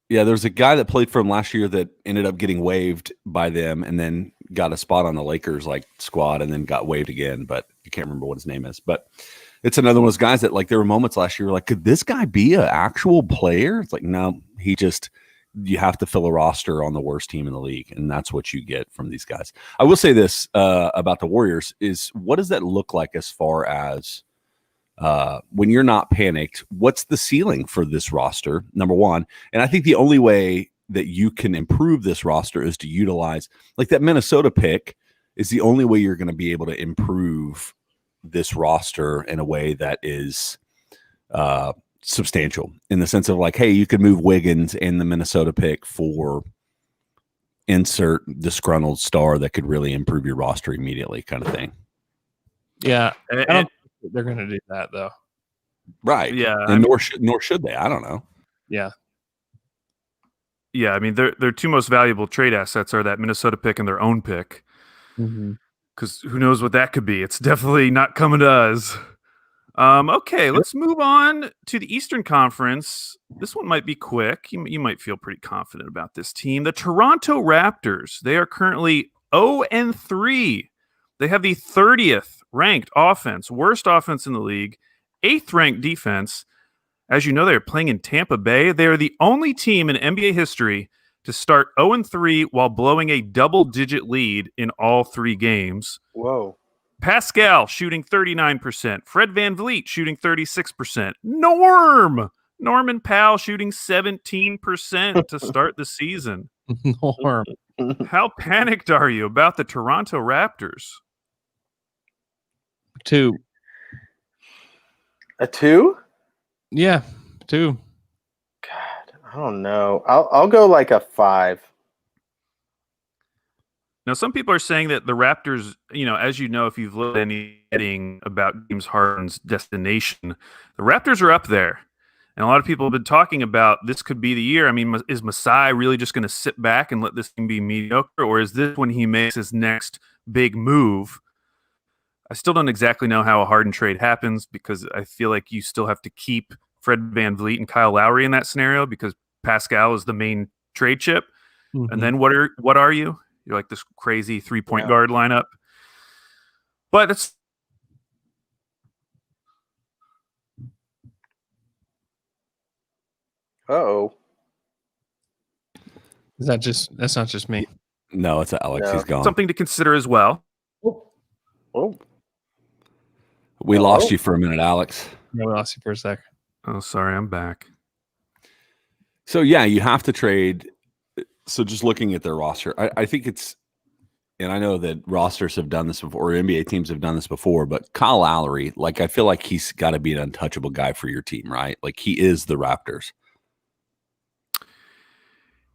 yeah, there's a guy that played for him last year that ended up getting waived by them, and then got a spot on the Lakers squad, and then got waived again. But I can't remember what his name is. But it's another one of those guys that there were moments last year like, could this guy be an actual player? It's like, no, you have to fill a roster on the worst team in the league, and that's what you get from these guys. I will say this about the Warriors is what does that look like as far as when you're not panicked, what's the ceiling for this roster, number one? And I think the only way that you can improve this roster is to utilize that Minnesota pick is the only way you're going to be able to improve this roster in a way that is substantial in the sense of hey, you could move Wiggins in the Minnesota pick for insert disgruntled star that could really improve your roster immediately kind of thing. Yeah. I don't think they're going to do that though. Right. Yeah. And nor should they. I don't know. Yeah. Yeah. I mean, their two most valuable trade assets are that Minnesota pick and their own pick. Because who knows what that could be. It's definitely not coming to us. Okay, let's move on to the Eastern Conference. This one might be quick. You might feel pretty confident about this team. The Toronto Raptors. They are currently 0-3. They have the 30th ranked offense, worst offense in the league, 8th ranked defense. As you know, they're playing in Tampa Bay. They are the only team in NBA history to start 0-3 while blowing a double-digit lead in all 3 games. Whoa. Pascal shooting 39%. Fred VanVleet shooting 36%. Norman Powell shooting 17% to start the season. Norm. How panicked are you about the Toronto Raptors? 2. A 2? Yeah, 2. God, I don't know. I'll go like a 5. Now, some people are saying that the Raptors, as you know, if you've looked at anything about James Harden's destination, the Raptors are up there. And a lot of people have been talking about this could be the year. I mean, is Masai really just going to sit back and let this thing be mediocre? Or is this when he makes his next big move? I still don't exactly know how a Harden trade happens because I feel like you still have to keep Fred VanVleet and Kyle Lowry in that scenario because Pascal is the main trade chip. Mm-hmm. And then what are you? You're like this crazy 3-point guard lineup. But it's Uh-oh. That's not just me. No, it's Alex. No. He's gone. something to consider as well. Oh. We lost you for a minute, Alex. Yeah, we lost you for a sec. Oh, sorry, I'm back. So yeah, you have to trade. So just looking at their roster, I think it's, and I know that rosters have done this before, or NBA teams have done this before, but Kyle Lowry, like I feel like he's got to be an untouchable guy for your team, right? Like he is the Raptors.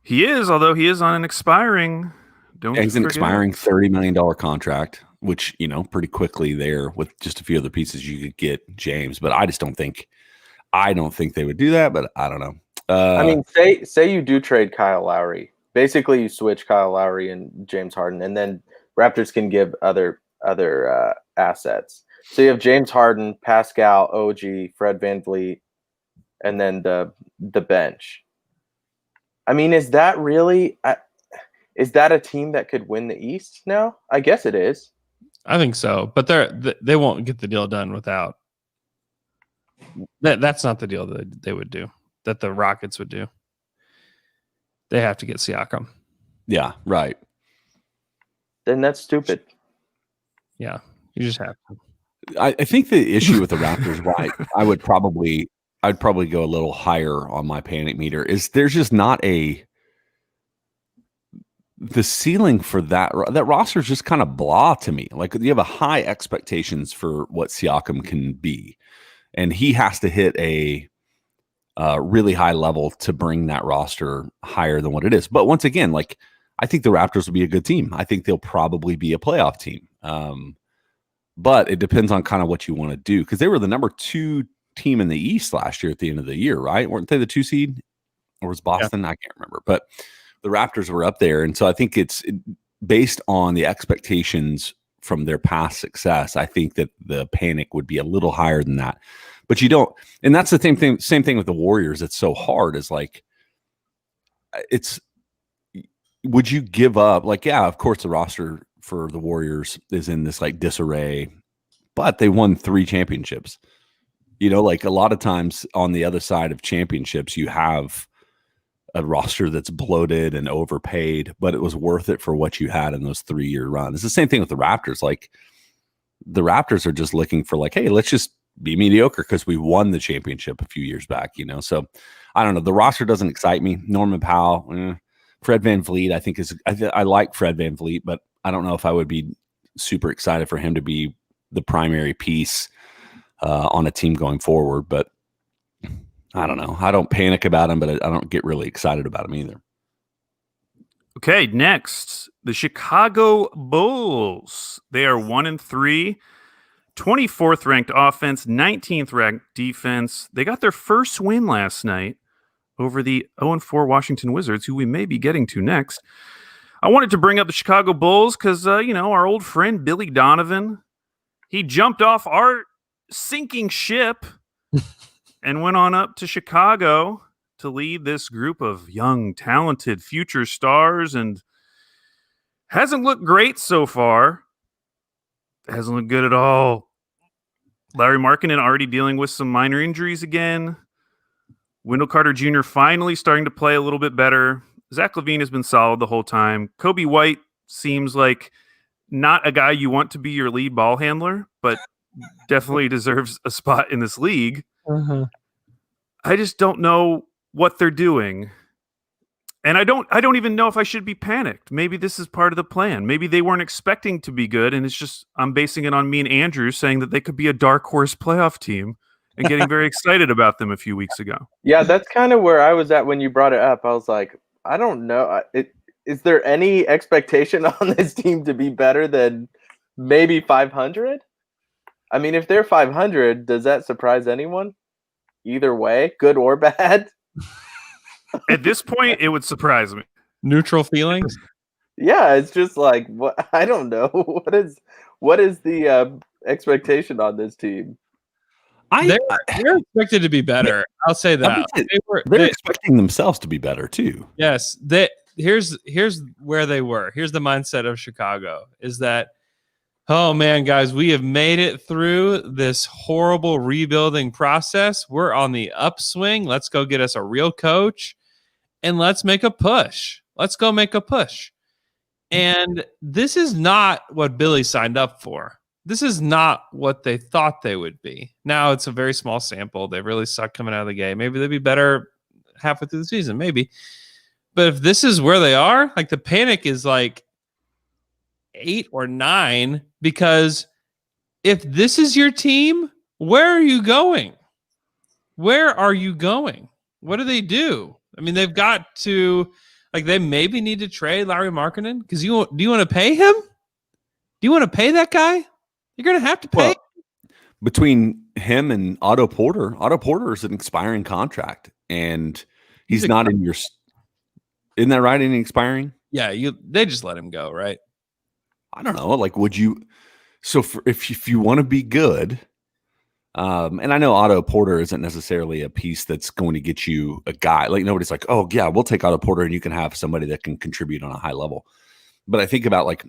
He is, although he is on an expiring. He's an expiring $30 million contract, which, pretty quickly there with just a few other pieces you could get James, but I don't think they would do that, but I don't know. I mean, say you do trade Kyle Lowry. Basically, you switch Kyle Lowry and James Harden, and then Raptors can give other assets. So you have James Harden, Pascal, OG, Fred VanVleet, and then the bench. I mean, is that really is that a team that could win the East now? I guess it is. I think so, but they won't get the deal done without that. That's not the deal that they would do. That the Rockets would do. They have to get Siakam. Yeah, right. Then that's stupid. Yeah, you just have to. I think the issue with the Raptors, why I'd probably go a little higher on my panic meter, is there's just not the ceiling for that roster is just kind of blah to me. Like you have a high expectations for what Siakam can be, and he has to hit a really high level to bring that roster higher than what it is. But once again, like I think the Raptors will be a good team. I think they'll probably be a playoff team. But it depends on kind of what you want to do, because they were the number 2 team in the East last year at the end of the year, right? Weren't they the 2 seed? Or was Boston? Yeah. I can't remember. But the Raptors were up there. And so I think it's based on the expectations from their past success. I think that the panic would be a little higher than that. But you don't, and that's the same thing with the Warriors. It's so hard. Is like, would you give up? Like, yeah, of course the roster for the Warriors is in this like disarray, but they won 3 championships. Like a lot of times on the other side of championships, you have a roster that's bloated and overpaid, but it was worth it for what you had in those 3-year run. It's the same thing with the Raptors. Like the Raptors are just looking for like, hey, let's just be mediocre because we won the championship a few years back, So I don't know. The roster doesn't excite me. Norman Powell, Fred VanVleet, I think I like Fred VanVleet, but I don't know if I would be super excited for him to be the primary piece on a team going forward. But I don't know. I don't panic about him, but I don't get really excited about him either. Okay, next, the Chicago Bulls. They are 1-3. 24th ranked offense, 19th ranked defense. They got their first win last night over the 0-4 Washington Wizards, who we may be getting to next. I wanted to bring up the Chicago Bulls because, our old friend Billy Donovan, he jumped off our sinking ship and went on up to Chicago to lead this group of young, talented future stars, and hasn't looked great so far. Hasn't looked good at all. Larry Markkinen already dealing with some minor injuries again. Wendell Carter Jr. finally starting to play a little bit better. Zach LaVine has been solid the whole time. Kobe White seems like not a guy you want to be your lead ball handler, but definitely deserves a spot in this league. Uh-huh. I just don't know what they're doing. And I don't even know if I should be panicked. Maybe this is part of the plan. Maybe they weren't expecting to be good, and it's just I'm basing it on me and Andrew saying that they could be a dark horse playoff team and getting very excited about them a few weeks ago. Yeah, that's kind of where I was at when you brought it up. I was like, I don't know. Is there any expectation on this team to be better than maybe 500? I mean, if they're 500, does that surprise anyone? Either way, good or bad? At this point, it would surprise me. Neutral feelings? Yeah, it's just like what I don't know. What is the expectation on this team? They're expected to be better. I'll say that. They're expecting themselves to be better too. Yes. Here's where they were. Here's the mindset of Chicago is that, oh man, guys, we have made it through this horrible rebuilding process. We're on the upswing. Let's go get us a real coach and let's make a push. Let's go make a push. And this is not what Billy signed up for. This is not what they thought they would be. Now it's a very small sample. They really suck coming out of the game. Maybe they'll be better halfway through the season, maybe. But if this is where they are, like the panic is like 8 or 9, because if this is your team, where are you going? Where are you going? What do they do? I mean, they've got to, like, they maybe need to trade Larry Markkinen because do you want to pay him? Do you want to pay that guy? You're going to have to pay. Well, between him and Otto Porter is an expiring contract, and he's not in your. Isn't that right? Any expiring? Yeah, they just let him go, right? I don't know. Like, would you? So if you want to be good, and I know Otto Porter isn't necessarily a piece that's going to get you a guy. Like nobody's like, oh yeah, we'll take Otto Porter and you can have somebody that can contribute on a high level. But I think about like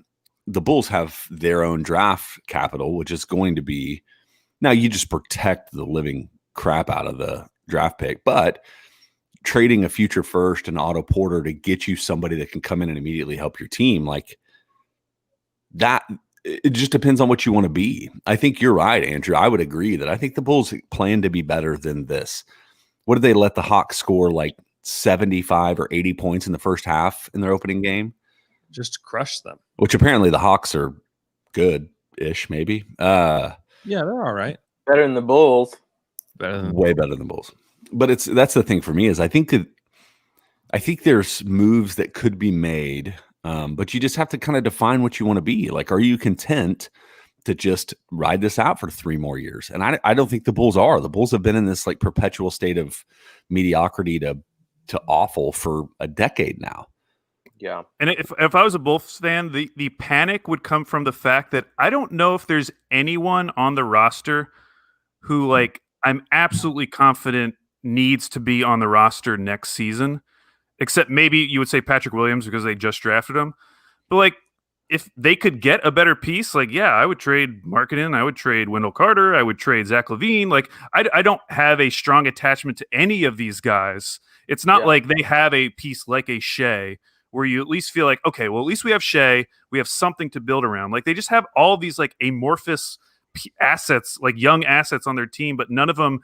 the Bulls have their own draft capital, which is going to be now you just protect the living crap out of the draft pick, but trading a future first and Otto Porter to get you somebody that can come in and immediately help your team, like that, it just depends on what you want to be. I think you're right, Andrew. I would agree that I think the Bulls plan to be better than this. What did they let the Hawks score, like 75 or 80 points in the first half in their opening game? Just crush them. Which apparently the Hawks are good-ish, maybe. Yeah, they're all right. Better than the Bulls. Way better than the Bulls. But that's the thing for me is I think there's moves that could be made, but you just have to kind of define what you want to be. Like, are you content to just ride this out for 3 more years? And I don't think the Bulls are. The Bulls have been in this like perpetual state of mediocrity to awful for a decade now. Yeah. And if I was a Bulls fan, the panic would come from the fact that I don't know if there's anyone on the roster who like I'm absolutely confident needs to be on the roster next season, except maybe you would say Patrick Williams because they just drafted him. But like, if they could get a better piece, like, yeah, I would trade Markkinen, I would trade Wendell Carter, I would trade Zach LaVine. Like, I don't have a strong attachment to any of these guys. It's not like they have a piece like a Shai where you at least feel like, okay, well, at least we have Shai, we have something to build around. Like, they just have all these like amorphous assets, like young assets on their team, but none of them.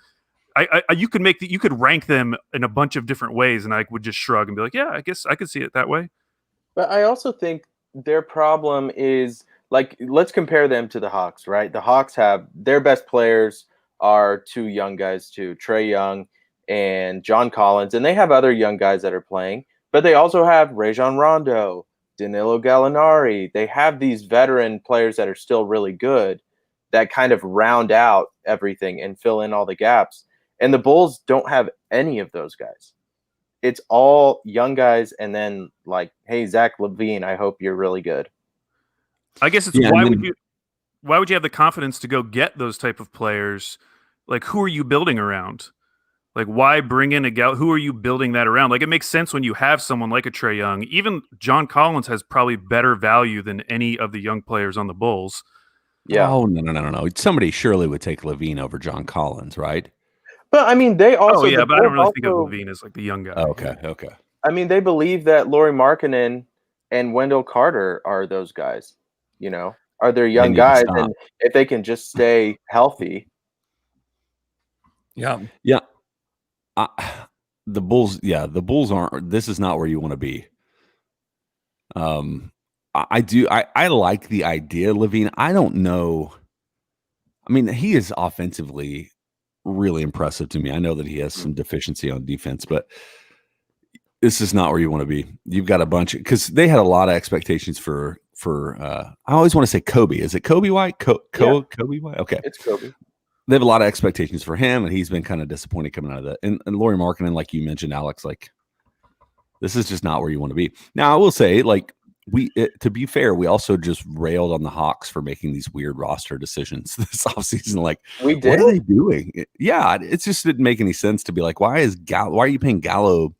You could rank them in a bunch of different ways, and I would just shrug and be like, yeah, I guess I could see it that way. But I also think their problem is like, let's compare them to the Hawks, right? The Hawks have their best players are 2 young guys too, Trae Young and John Collins, and they have other young guys that are playing, but they also have Rajon Rondo, Danilo Gallinari. They have these veteran players that are still really good that kind of round out everything and fill in all the gaps. And the Bulls don't have any of those guys. It's all young guys, and then like, hey, Zach LaVine, I hope you're really good. I guess it's why would you have the confidence to go get those type of players? Like, who are you building around? Like, why bring in a guy? Who are you building that around? Like, it makes sense when you have someone like a Trae Young. Even John Collins has probably better value than any of the young players on the Bulls. Yeah. Oh, no. Somebody surely would take LaVine over John Collins, right? But I mean, they also. Oh yeah, but I don't really think of LaVine as like the young guy. Okay. I mean, they believe that Lauri Markkanen and Wendell Carter are those guys. Are their young need to guys, stop. and if they can just stay healthy. Yeah. Yeah. The Bulls aren't. This is not where you want to be. I like the idea, Levine. I don't know. I mean, he is offensively really impressive to me. I know that he has some deficiency on defense, but this is not where you want to be. You've got a bunch because they had a lot of expectations for. I always want to say Kobe. Is it Kobe White? Kobe White. Okay, It's Kobe. They have a lot of expectations for him, and he's been kind of disappointed coming out of that. And Lauri Markkanen, like you mentioned, Alex, like this is just not where you want to be. Now, I will say, like to be fair, we also just railed on the Hawks for making these weird roster decisions this offseason. Like, We did. what are they doing? Yeah, it just didn't make any sense to be like, why are you paying Gallo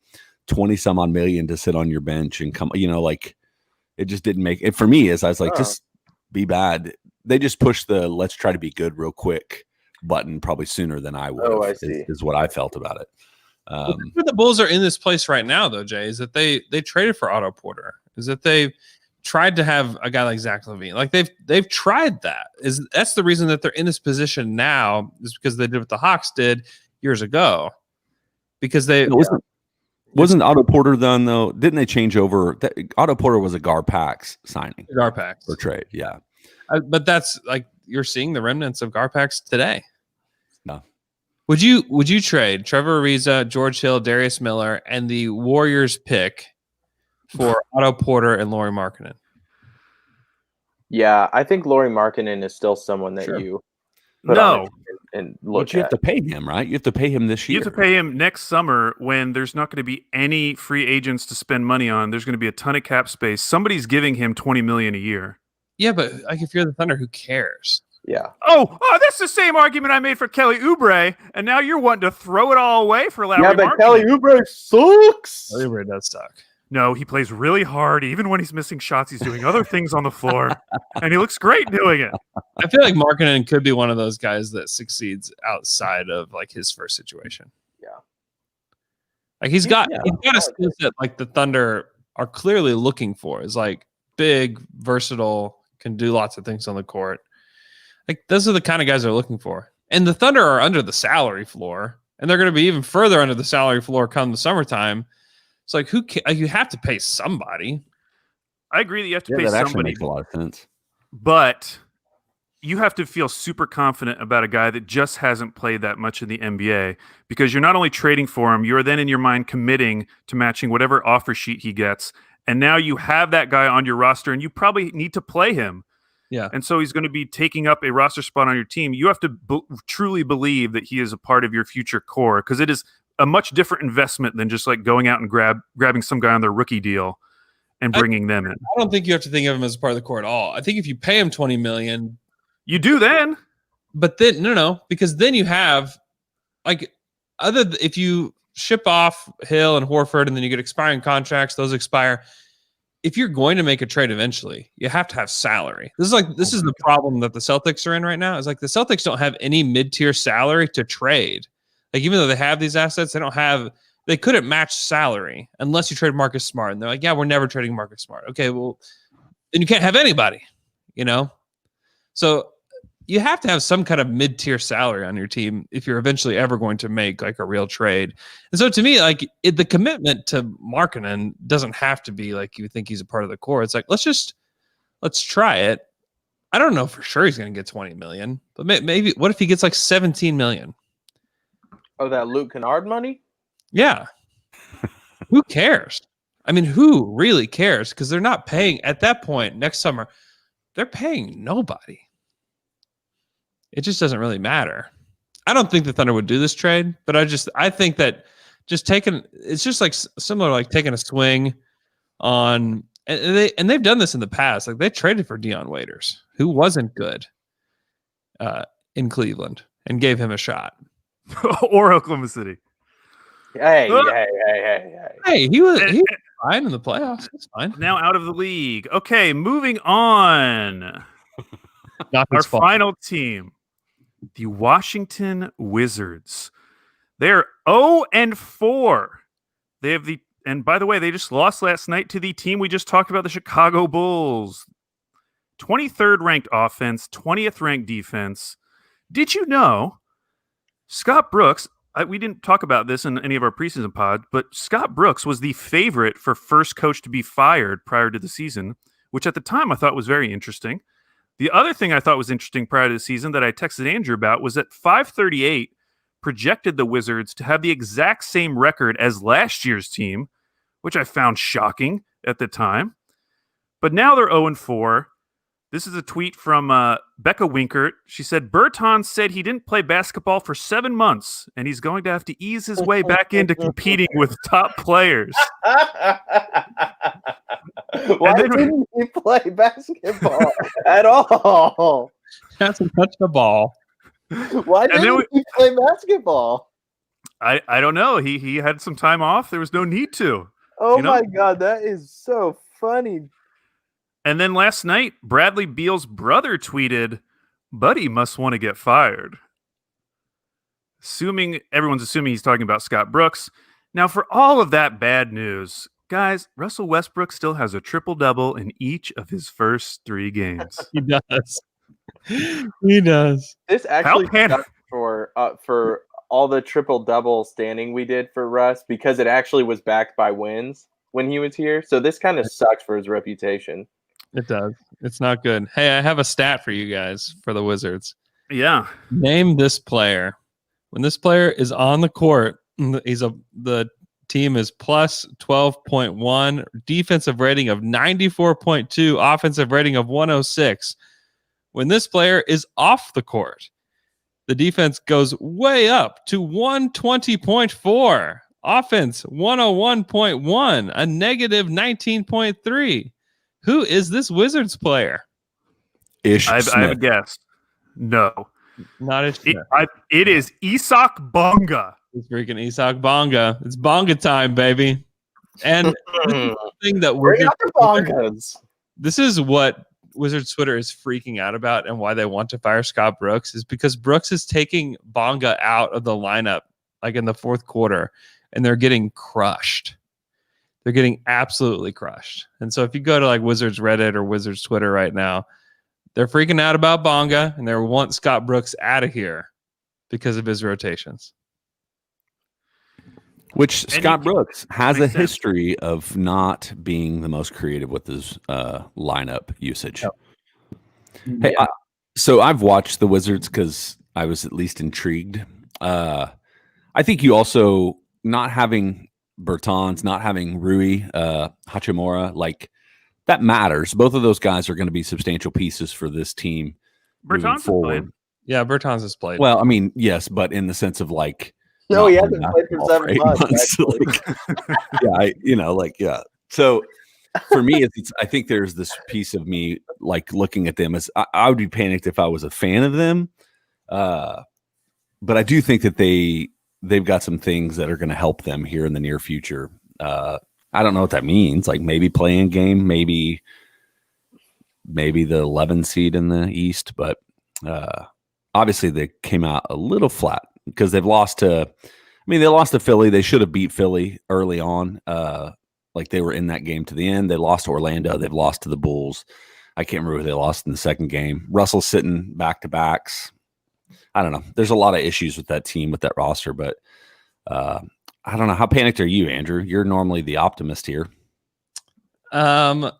20 some odd million to sit on your bench and come? Like it just didn't make it for me. As I was like, just be bad. They just pushed the let's try to be good real quick button probably sooner than I would. Oh, I see. Is what I felt about it. The Bulls are in this place right now, though, Jay, is that they traded for Otto Porter. Is that they tried to have a guy like Zach LaVine. Like they've tried that. That's the reason that they're in this position now, is because they did what the Hawks did years ago. Because they wasn't Otto Porter done though? Didn't they change over? Otto Porter was a Garpax signing. Garpax or trade, yeah. But that's like you're seeing the remnants of Garpax today. No. Would you trade Trevor Ariza, George Hill, Darius Miller, and the Warriors pick for Otto Porter and Lauri Markkanen? Yeah, I think Lauri Markkanen is still someone that you put on and look But you at. have to pay him, right? You have to pay him this year. You have to pay him next summer when there's not going to be any free agents to spend money on. There's going to be a ton of cap space. Somebody's giving him $20 million a year. Yeah, but like if you're the Thunder, who cares? Yeah. Oh, that's the same argument I made for Kelly Oubre, and now you're wanting to throw it all away for Lauri Yeah, but Markkanen. Kelly Oubre sucks. Kelly Oubre does suck. No, he plays really hard. Even when he's missing shots, he's doing other things on the floor, and he looks great doing it. I feel like Markkanen could be one of those guys that succeeds outside of like his first situation. Yeah. Like he's got a skill set like the Thunder are clearly looking for. Is like big, versatile, can do lots of things on the court. Like those are the kind of guys they're looking for. And the Thunder are under the salary floor, and they're going to be even further under the salary floor come the summertime. It's like you have to pay somebody. I agree that you have to pay that actually somebody, makes a lot of sense. but you have to feel super confident about a guy that just hasn't played that much in the NBA, because you're not only trading for him, you're then in your mind committing to matching whatever offer sheet he gets. And now you have that guy on your roster, and you probably need to play him. Yeah. And so he's going to be taking up a roster spot on your team. You have to truly believe that he is a part of your future core, because it is a much different investment than just like going out and grabbing some guy on their rookie deal and bringing them in. I don't think you have to think of him as a part of the core at all. I think if you pay him $20 million, you do then. But then no, because then you have like if you ship off Hill and Horford and then you get expiring contracts, those expire. If you're going to make a trade eventually, you have to have salary. This is the problem that the Celtics are in right now. Is like the Celtics don't have any mid-tier salary to trade. Like even though they have these assets, they couldn't match salary unless you trade Marcus Smart. And they're like, yeah, we're never trading Marcus Smart. Okay, well, then you can't have anybody, So you have to have some kind of mid-tier salary on your team if you're eventually ever going to make like a real trade. And so to me, like the commitment to Markkanen doesn't have to be like you think he's a part of the core. It's like, let's try it. I don't know for sure he's going to get 20 million, but maybe what if he gets like 17 million? Oh, that Luke Kennard money? Yeah. Who cares? I mean, who really cares? Because they're not paying at that point next summer. They're paying nobody. It just doesn't really matter. I don't think the Thunder would do this trade, but I think that it's just like similar, like taking a swing on, and they've done this in the past. Like they traded for Dion Waiters, who wasn't good in Cleveland, and gave him a shot. Or Oklahoma City. Hey. Hey, he was fine in the playoffs. It's fine. Now out of the league. Okay, moving on. Our final team, the Washington Wizards. They're 0-4. They have the And by the way, they just lost last night to the team we just talked about, the Chicago Bulls. 23rd ranked offense, 20th ranked defense. Did you know Scott Brooks, we didn't talk about this in any of our preseason pods, but Scott Brooks was the favorite for first coach to be fired prior to the season, which at the time I thought was very interesting. The other thing I thought was interesting prior to the season that I texted Andrew about was that 538 projected the Wizards to have the exact same record as last year's team, which I found shocking at the time. But now they're 0-4. This is a tweet from Becca Winkert. She said, Bertans said he didn't play basketball for 7 months, and he's going to have to ease his way back into competing with top players. Why didn't he play basketball at all? Hasn't touched the ball. Why didn't he play basketball? I don't know. He had some time off. There was no need to. Oh, my God. That is so funny. And then last night, Bradley Beal's brother tweeted, Buddy must want to get fired. Everyone's assuming he's talking about Scott Brooks. Now, for all of that bad news, guys, Russell Westbrook still has a triple-double in each of his first 3 games. He does. He does. This actually sucks for all the triple-double standing we did for Russ because it actually was backed by wins when he was here. So this kind of sucks for his reputation. It does. It's not good. Hey, I have a stat for you guys for the Wizards. Yeah. Name this player. When this player is on the court, the team is plus 12.1, defensive rating of 94.2, offensive rating of 106. When this player is off the court, the defense goes way up to 120.4, offense 101.1, a negative 19.3. Who is this Wizards player? Ish I have a guess. No. Not Ish Smith. It is Isak Bonga. It's freaking Isak Bonga. It's Bonga time, baby. And the thing that this is what Wizards Twitter is freaking out about and why they want to fire Scott Brooks is because Brooks is taking Bonga out of the lineup like in the 4th quarter, and they're getting crushed. They're getting absolutely crushed. And so if you go to like Wizards Reddit or Wizards Twitter right now, they're freaking out about Bonga and they want Scott Brooks out of here because of his rotations. Which Scott Brooks has a history of not being the most creative with his lineup usage. Yep. Hey, so I've watched the Wizards because I was at least intrigued. I think you also not having Bertans, not having Rui Hachimura, like that matters. Both of those guys are going to be substantial pieces for this team. Bertans is played. Yeah, Bertans has played. Well, I mean, yes, but in the sense of like, no, he hasn't played for 7 months. So for me, I think there's this piece of me like looking at them as I would be panicked if I was a fan of them, but I do think that they've got some things that are going to help them here in the near future. I don't know what that means. Like maybe playing game, maybe the 11 seed in the East, but obviously they came out a little flat because they lost to Philly. They should have beat Philly early on. Like they were in that game to the end. They lost to Orlando. They've lost to the Bulls. I can't remember who they lost in the second game. Russell's sitting back-to-backs. I don't know. There's a lot of issues with that team, with that roster, but I don't know. How panicked are you, Andrew? You're normally the optimist here. I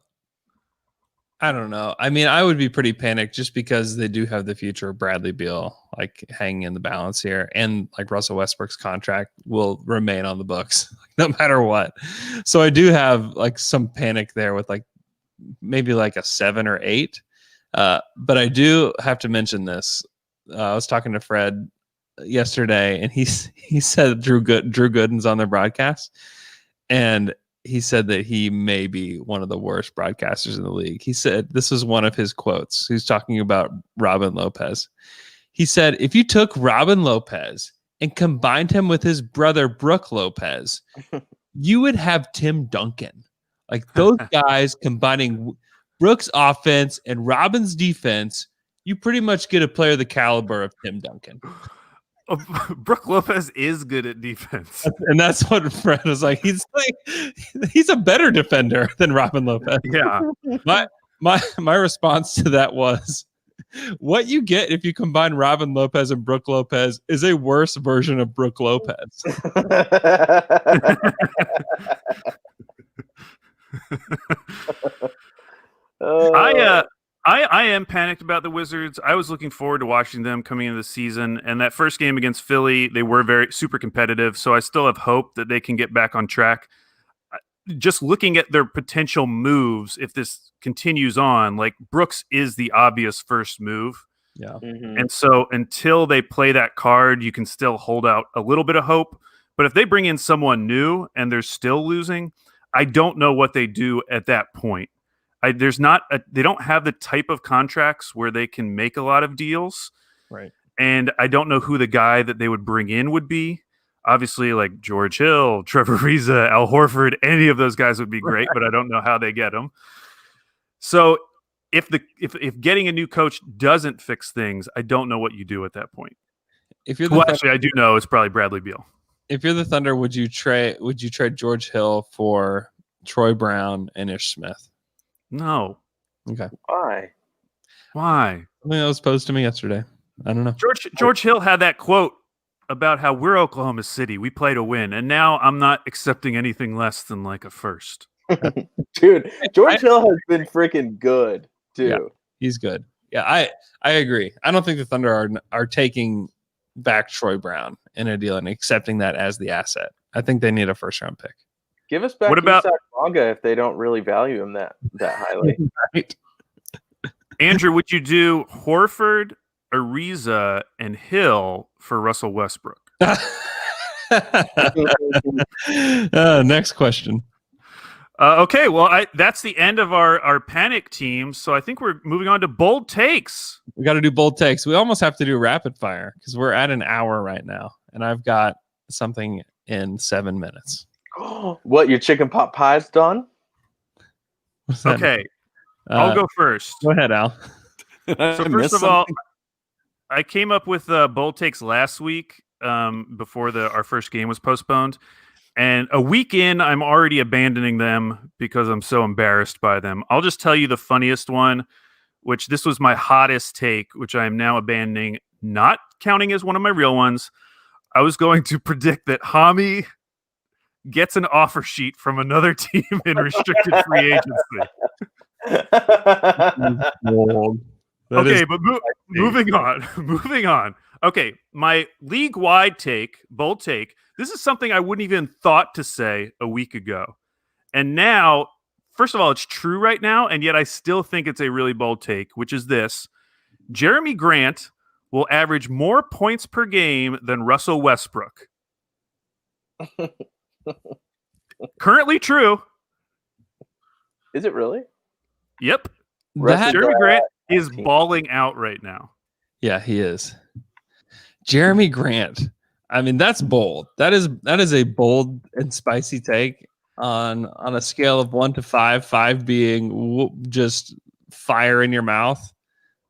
don't know. I mean, I would be pretty panicked just because they do have the future of Bradley Beal like hanging in the balance here, and like Russell Westbrook's contract will remain on the books no matter what. So I do have like some panic there with like maybe like a 7 or 8. But I do have to mention this. I was talking to Fred yesterday, and he said Drew Gooden's on their broadcast, and he said that he may be one of the worst broadcasters in the league. He said this was one of his quotes. He's talking about Robin Lopez. He said, if you took Robin Lopez and combined him with his brother Brook Lopez, you would have Tim Duncan. Like those guys combining Brook's offense and Robin's defense, you pretty much get a player the caliber of Tim Duncan. Brook Lopez is good at defense. And that's what Fred was like. He's a better defender than Robin Lopez. Yeah. My response to that was, what you get if you combine Robin Lopez and Brook Lopez is a worse version of Brook Lopez. I am panicked about the Wizards. I was looking forward to watching them coming into the season, and that first game against Philly, they were very super competitive. So I still have hope that they can get back on track. Just looking at their potential moves, if this continues on, like Brooks is the obvious first move. Yeah. Mhm. And so until they play that card, you can still hold out a little bit of hope. But if they bring in someone new and they're still losing, I don't know what they do at that point. They don't have the type of contracts where they can make a lot of deals. Right. And I don't know who the guy that they would bring in would be. Obviously, like George Hill, Trevor Ariza, Al Horford, any of those guys would be great, but I don't know how they get them. So if getting a new coach doesn't fix things, I don't know what you do at that point. Actually, I do know it's probably Bradley Beal. If you're the Thunder, would you trade George Hill for Troy Brown and Ish Smith? No. Okay. Why? Something that was posed to me yesterday. I don't know. George Hill had that quote about how we're Oklahoma City. We play to win. And now I'm not accepting anything less than like a first. Dude, George Hill has been freaking good, too. Yeah, he's good. Yeah, I agree. I don't think the Thunder are taking back Troy Brown in a deal and accepting that as the asset. I think they need a first-round pick. Give us back What about Isak Bonga if they don't really value him that highly. Right. Andrew, would you do Horford, Ariza, and Hill for Russell Westbrook? Next question. Okay, well, that's the end of our panic team. So I think we're moving on to bold takes. We got to do bold takes. We almost have to do rapid fire because we're at an hour right now, and I've got something in 7 minutes. What, your chicken pot pie's done? What's that? Okay, I'll go first. Go ahead, Al. So first of all, I came up with bold takes last week before our first game was postponed. And a week in, I'm already abandoning them because I'm so embarrassed by them. I'll just tell you the funniest one, which this was my hottest take, which I am now abandoning, not counting as one of my real ones. I was going to predict that Hami gets an offer sheet from another team in restricted free agency. Okay, but moving on. Okay, my league-wide take, bold take, this is something I wouldn't even thought to say a week ago. And now, first of all, it's true right now, and yet I still think it's a really bold take, which is this. Jeremy Grant will average more points per game than Russell Westbrook. Currently true. Is it really? Yep. That- Jeremy Grant is balling out right now. Yeah, he is. Jeremy Grant. I mean, that's bold. That is a bold and spicy take on a scale of 1 to 5, 5 being just fire in your mouth.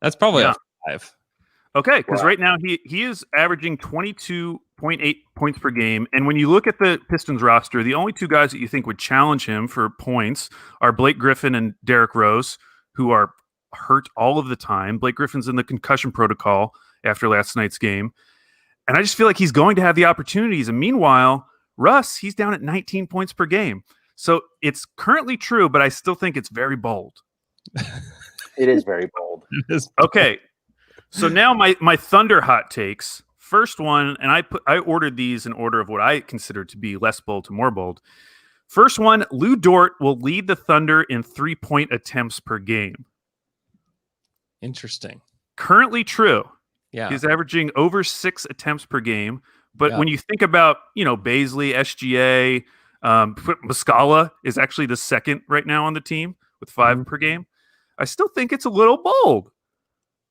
That's probably a 5. Okay, because right now he is averaging 22.8 points per game. And when you look at the Pistons roster, the only two guys that you think would challenge him for points are Blake Griffin and Derrick Rose, who are hurt all of the time. Blake Griffin's in the concussion protocol after last night's game. And I just feel like he's going to have the opportunities. And meanwhile, Russ, he's down at 19 points per game. So it's currently true, but I still think it's very bold. It is very bold. Okay. So now my Thunder hot takes. First one, and I ordered these in order of what I consider to be less bold to more bold. First one, Lou Dort will lead the Thunder in 3-point attempts per game. Interesting. Currently true. Yeah. He's averaging over 6 attempts per game. But when you think about, Baisley, SGA, Muscala is actually the second right now on the team with 5 per game. I still think it's a little bold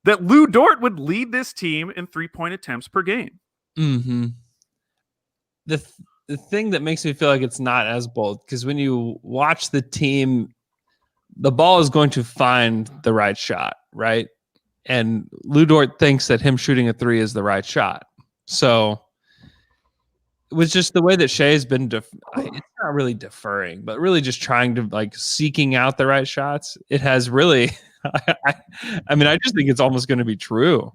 that Lou Dort would lead this team in 3-point attempts per game. Mm-hmm. The thing that makes me feel like it's not as bold, because when you watch the team, the ball is going to find the right shot, right? And Lou Dort thinks that him shooting a 3 is the right shot. So it was just the way that Shai's been. It's not really deferring, but really just trying to like seeking out the right shots. It has really. I mean, I just think it's almost going to be true,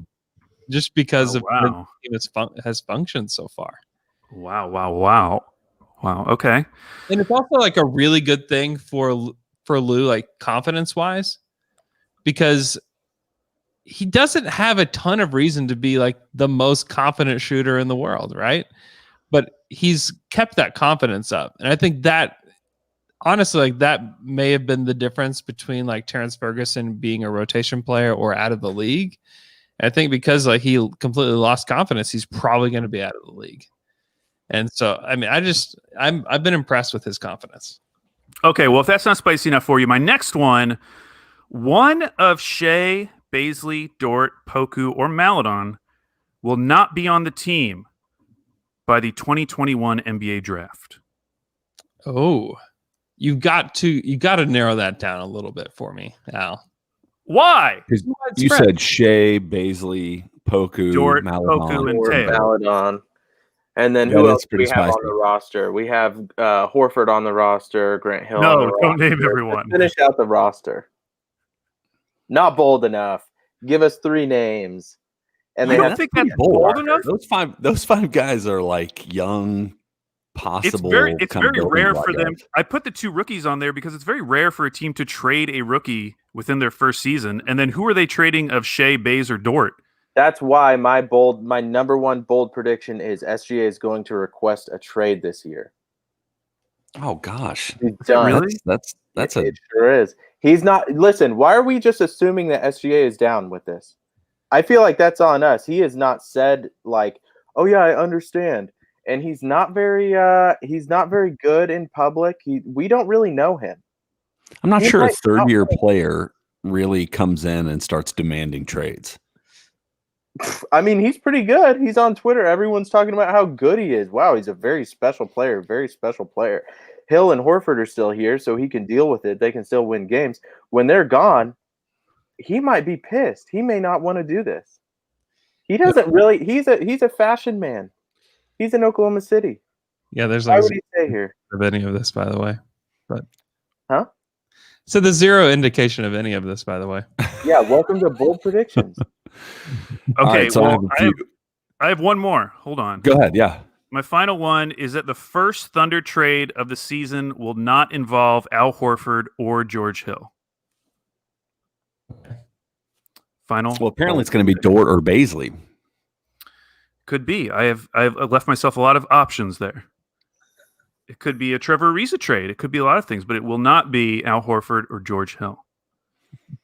just because of the team has functioned so far. Wow. Okay. And it's also like a really good thing for Lou, like confidence wise, because he doesn't have a ton of reason to be like the most confident shooter in the world, right? But he's kept that confidence up. And I think that honestly, like that may have been the difference between like Terrence Ferguson being a rotation player or out of the league. And I think because like he completely lost confidence, he's probably going to be out of the league. And so, I mean, I've been impressed with his confidence. Okay, well, if that's not spicy enough for you, my next one of Shai, Baisley, Dort, Poku, or Maladon will not be on the team by the 2021 NBA draft. Oh, you got to narrow that down a little bit for me, Al. Why? You said Shai, Baisley, Poku, Dort, Maladon, Poku, and Taylor. Maladon. And then who else do we have on the roster? We have Horford on the roster, Grant Hill. No, don't name everyone. Let's finish out the roster. Not bold enough. Give us 3 names. And I don't think that's bold enough. Those five guys are like young, possible. It's very rare for them. I put the 2 rookies on there because it's very rare for a team to trade a rookie within their first season. And then who are they trading of Shai, Bays, or Dort? That's why my number 1 bold prediction is SGA is going to request a trade this year. Oh gosh, he's done. Really? It sure is. He's not. Listen, why are we just assuming that SGA is down with this? I feel like that's on us. He has not said like, "Oh yeah, I understand," and he's not very good in public. We don't really know him. I'm not sure a third-year player really comes in and starts demanding trades. I mean, he's pretty good. He's on Twitter. Everyone's talking about how good he is. Wow, he's a very special player. Very special player. Hill and Horford are still here, so he can deal with it. They can still win games. When they're gone, he might be pissed. He may not want to do this. He doesn't really. He's a fashion man. He's in Oklahoma City. Yeah, there's why would he stay here? Of any of this, by the way, but So there's 0 indication of any of this, by the way. Yeah, welcome to bold predictions. Okay, right, so I have one more. Hold on. Go ahead. Yeah. My final one is that the first Thunder trade of the season will not involve Al Horford or George Hill. Final. Well, apparently it's going to be Dort or Baisley. Could be. I've left myself a lot of options there. It could be a Trevor Ariza trade. It could be a lot of things, but it will not be Al Horford or George Hill.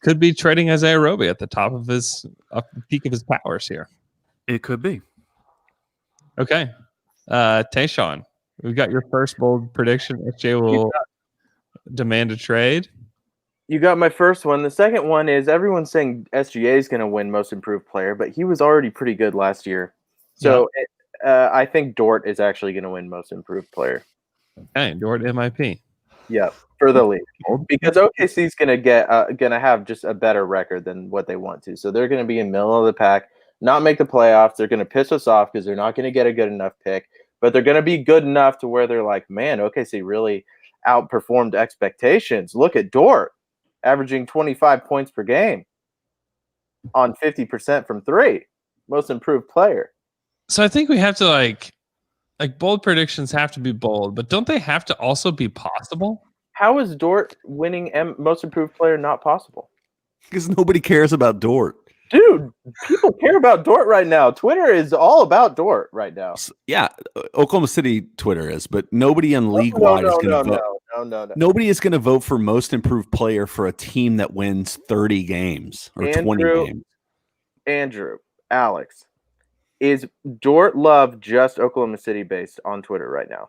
Could be trading Isaiah Roby at the top of his peak of his powers here. It could be. Okay. Tayshaun, we've got your first bold prediction. SJ will demand a trade. You got my first one. The second one is everyone's saying SGA is going to win most improved player, but he was already pretty good last year. So I think Dort is actually going to win most improved player. Okay, Dort MIP. Yeah, for the league, because OKC is going to have just a better record than what they want to. So they're going to be in middle of the pack, not make the playoffs. They're going to piss us off because they're not going to get a good enough pick, but they're going to be good enough to where they're like, man, OKC really outperformed expectations. Look at Dort averaging 25 points per game on 50% from 3, most improved player. So I think we have to like bold predictions have to be bold, but don't they have to also be possible? How is Dort winning most improved player not possible? Because nobody cares about Dort. Dude, people care about Dort right now. Twitter is all about Dort right now. Yeah, Oklahoma City Twitter is, but nobody on league-wide is going to vote. No. Nobody is going to vote for most improved player for a team that wins 30 games or 20 games. Andrew, Alex, is Dort Love just Oklahoma City based on Twitter right now?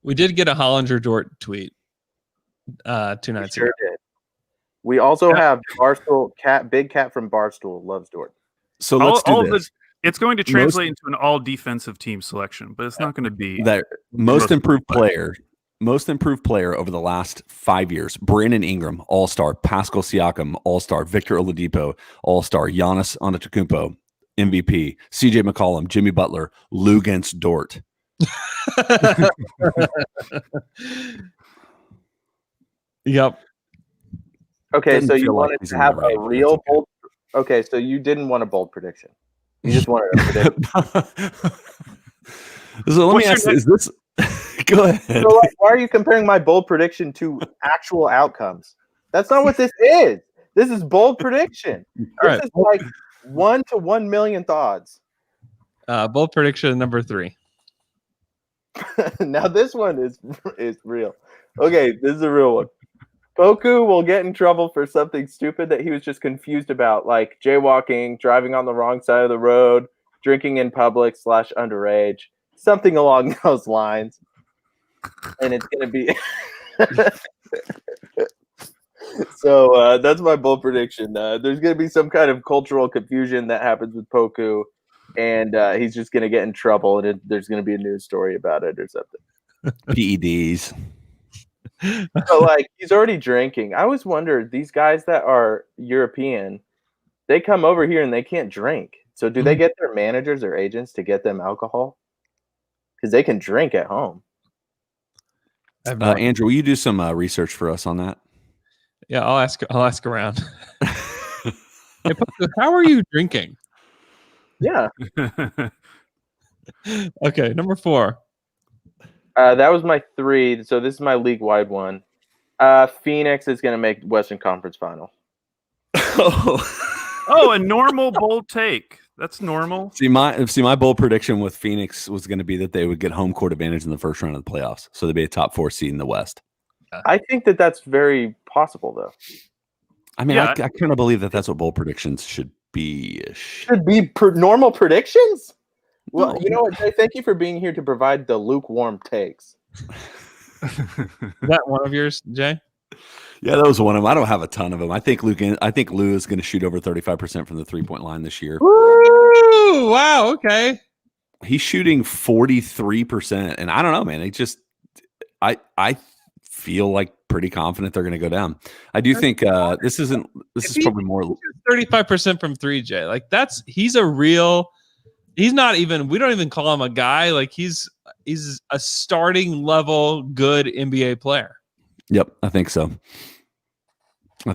We did get a Hollinger Dort tweet 2 nights ago. Did. We also have Barstool Big Cat from Barstool loves Dort. So let's do this. It's going to translate into an all defensive team selection, but it's not going to be that most improved player. Most improved player over the last 5 years: Brandon Ingram, All-Star; Pascal Siakam, All-Star; Victor Oladipo, All-Star; Giannis Antetokounmpo, MVP, CJ McCollum, Jimmy Butler, Lou against Dort. Yep. Okay, Doesn't so you feel like wanted he's to in the have range, a but real that's bold. Okay, so you didn't want a bold prediction. You just wanted a prediction. So let me What's your ask: Is this? Go ahead. So like, why are you comparing my bold prediction to actual outcomes? That's not what this is. This is bold prediction. All This right. is like 1 to 1 millionth odds. Bold prediction number 3. Now this one is real. Okay, this is a real one. Poku will get in trouble for something stupid that he was just confused about, like jaywalking, driving on the wrong side of the road, drinking in public / underage, something along those lines. And it's going to be so that's my bold prediction. There's going to be some kind of cultural confusion that happens with Poku, and he's just going to get in trouble, and there's going to be a news story about it or something. PEDs. So, like, he's already drinking. I always wondered, these guys that are European, they come over here and they can't drink. So do they get their managers or agents to get them alcohol? Because they can drink at home. Andrew, will you do some research for us on that? Yeah, I'll ask around. Hey, Poku, how are you drinking? Yeah. Okay, number 4. That was my 3. So this is my league-wide one. Phoenix is going to make Western Conference Final. Oh, a normal bold take. That's normal. See, my bold prediction with Phoenix was going to be that they would get home court advantage in the first round of the playoffs, so they'd be a top 4 seed in the West. I think that's very possible, though. I mean, Yeah. I kind of believe that that's what bold predictions should be. Should be normal predictions? Well, No. you know what, Jay? Thank you for being here to provide the lukewarm takes. Is that one of yours, Jay? Yeah, that was one of them. I don't have a ton of them. I think Lou is going to shoot over 35% from the 3-point line this year. Woo! Wow. Okay. He's shooting 43%, and I don't know, man. I feel like pretty confident they're going to go down. I do think this is probably more 35% from 3, Jay. Like he's a real. He's not even. We don't even call him a guy. Like he's a starting level good NBA player. Yep, I think so. I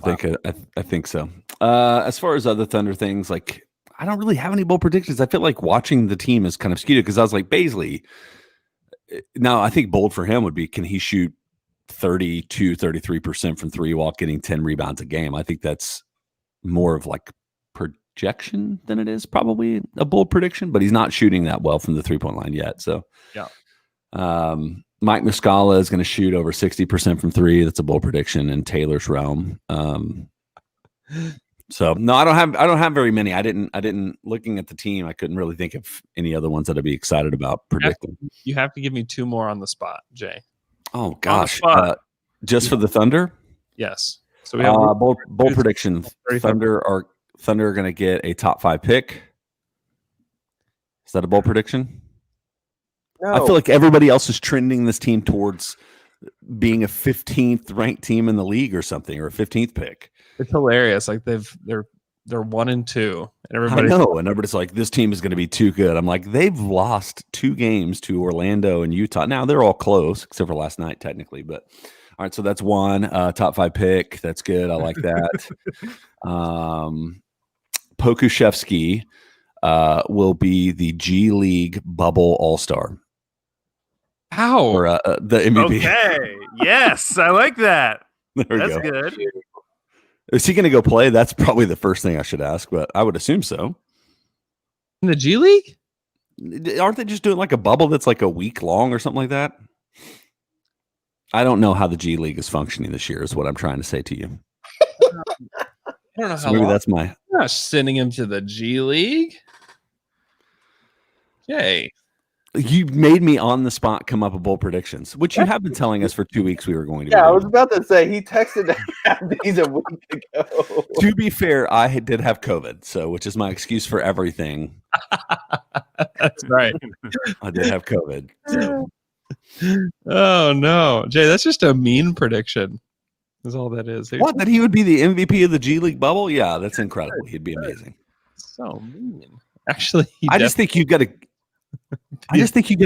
think so. As far as other Thunder things, like I don't really have any bold predictions. I feel like watching the team is kind of skewed because I was like Baisley. Now I think bold for him would be, can he shoot 33% from 3 while getting 10 rebounds a game? I think that's more of like projection than it is probably a bold prediction, but he's not shooting that well from the 3-point line yet. So yeah. Mike Muscala is going to shoot over 60% from 3. That's a bold prediction in Taylor's realm. So no, I don't have very many. I didn't looking at the team. I couldn't really think of any other ones that I'd be excited about predicting. You have to give me 2 more on the spot, Jay. Oh gosh. spot. Just for the Thunder? Yes. So we have bold prediction. Thunder are going to get a top 5 pick. Is that a bold prediction? No. I feel like everybody else is trending this team towards being a 15th ranked team in the league or something, or a 15th pick. It's hilarious. Like they're 1 and 2, and I know, and everybody's like, this team is going to be too good. I'm like, they've lost 2 games to Orlando and Utah. Now they're all close, except for last night, technically. But all right, so that's 1 top 5 pick. That's good. I like that. Pokushevsky will be the G League Bubble All-Star. How? Or the MVP. Okay. Yes, I like that. There we That's go. good. Is he going to go play? That's probably the first thing I should ask, but I would assume so. In the G League? Aren't they just doing like a bubble that's like a week long or something like that? I don't know how the G League is functioning this year, is what I'm trying to say to you. I don't know So how maybe long. that's my. I'm not sending him to the G League. Yay. You made me on the spot come up with bold predictions, which you have been telling us for 2 weeks we were going to. Yeah, be I doing. was about to say he texted these a week ago. To be fair, I did have COVID, so which is my excuse for everything. That's right. I did have COVID. So. Oh no, Jay, that's just a mean prediction. Is all that is. What? That he would be the MVP of the G League bubble? Yeah, that's incredible. He'd be amazing. So mean. Actually, I just think you got to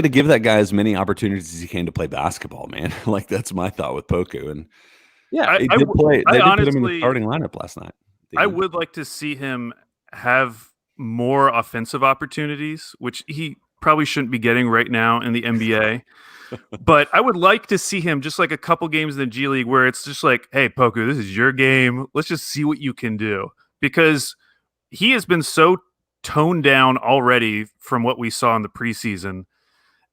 give that guy as many opportunities as he can to play basketball, man. Like that's my thought with Poku, and yeah, they did play. They did put him in the honestly- starting lineup last night. I would like to see him have more offensive opportunities, which he probably shouldn't be getting right now in the NBA. But I would like to see him just like a couple games in the G League where it's just like, hey, Poku, this is your game. Let's just see what you can do. Because he has been so toned down already from what we saw in the preseason.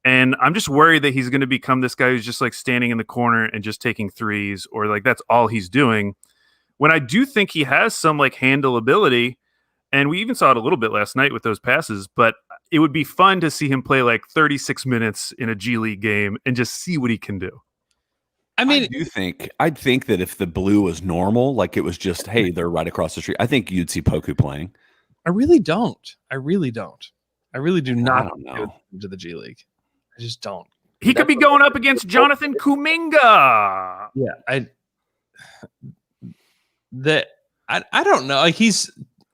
And I'm just worried that he's going to become this guy who's just like standing in the corner and just taking threes, or like that's all he's doing. When I do think he has some like handle ability, and we even saw it a little bit last night with those passes, but it would be fun to see him play like 36 minutes in a G League game and just see what he can do. I mean, I'd think that if the blue was normal, like it was just, hey, they're right across the street, I think you'd see Poku playing. I really don't. I really do not I don't know. into the G League. I just don't. He could be going up against Jonathan Kuminga. Yeah, I don't know. Like he's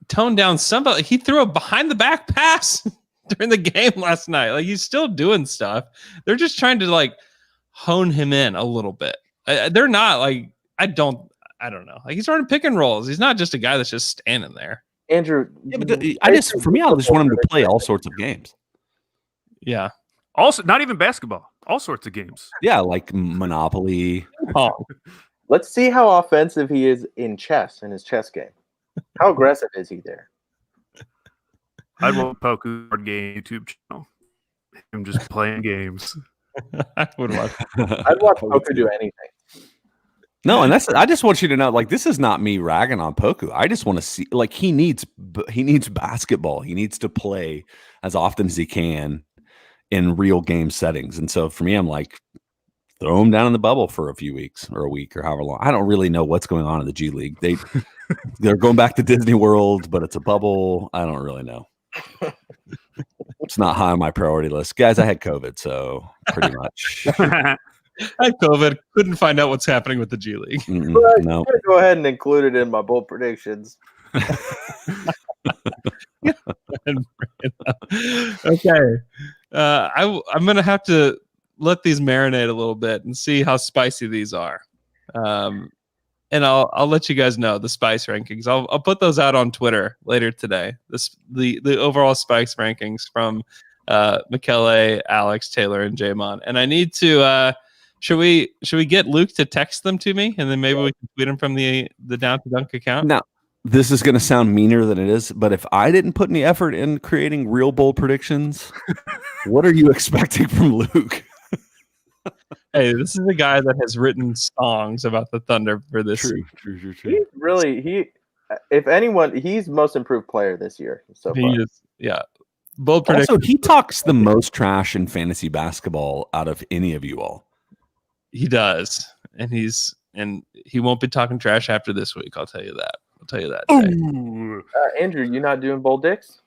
toned down somebody. He threw a behind the back pass during the game last night. Like he's still doing stuff. They're just trying to like hone him in a little bit. They're not like I don't know. Like he's running pick and rolls. He's not just a guy that's just standing there. Andrew, Yeah, but I just want him to play all sorts of games. Yeah. Also, not even basketball. All sorts of games. Yeah, like Monopoly. Oh, let's see how offensive he is in his chess game. How aggressive is he there? I'd want Poku board game YouTube channel. Him just playing games. I would watch. I'd watch Poku do anything. No, and I just want you to know, like, this is not me ragging on Poku. I just want to see, like, he needs basketball. He needs to play as often as he can in real game settings. And so for me, I'm like, throw him down in the bubble for a few weeks or a week or however long. I don't really know what's going on in the G League. They're going back to Disney World, but it's a bubble. I don't really know. It's not high on my priority list. Guys, I had COVID, so pretty much. I had COVID. Couldn't find out what's happening with the G League. No. I'm going to go ahead and include it in my bold predictions. Okay. I'm going to have to let these marinate a little bit and see how spicy these are. And I'll let you guys know the spice rankings. I'll put those out on Twitter later today. The overall spice rankings from Michele, Alex, Taylor, and Jamon. And I need to should we get Luke to text them to me, and then maybe we can tweet them from the Down to Dunk account? Now, this is going to sound meaner than it is, but if I didn't put any effort in creating real bold predictions, what are you expecting from Luke? Hey, this is a guy that has written songs about the Thunder for this. True. He's really if anyone, he's most improved player this year so far. He is, yeah. Bold prediction. Also, he talks the most trash in fantasy basketball out of any of you all. He does, and he won't be talking trash after this week. I'll tell you that. Andrew, you not doing bold dicks?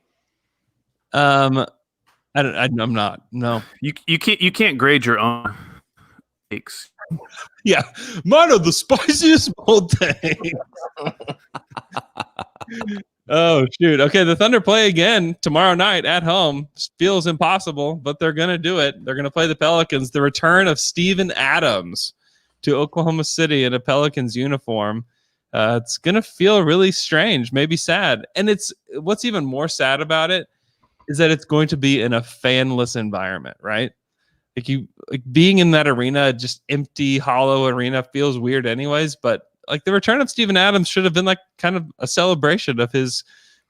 I'm not. No. You can't grade your own takes. Yeah, mine are the spiciest bold takes. Oh shoot! Okay, the Thunder play again tomorrow night at home. Feels impossible, but they're gonna do it. They're gonna play the Pelicans. The return of Steven Adams to Oklahoma City in a Pelicans uniform. It's gonna feel really strange, maybe sad. And what's even more sad about it is that it's going to be in a fanless environment, right? Like being in that arena, just empty, hollow arena, feels weird anyways. But like the return of Steven Adams should have been like kind of a celebration of his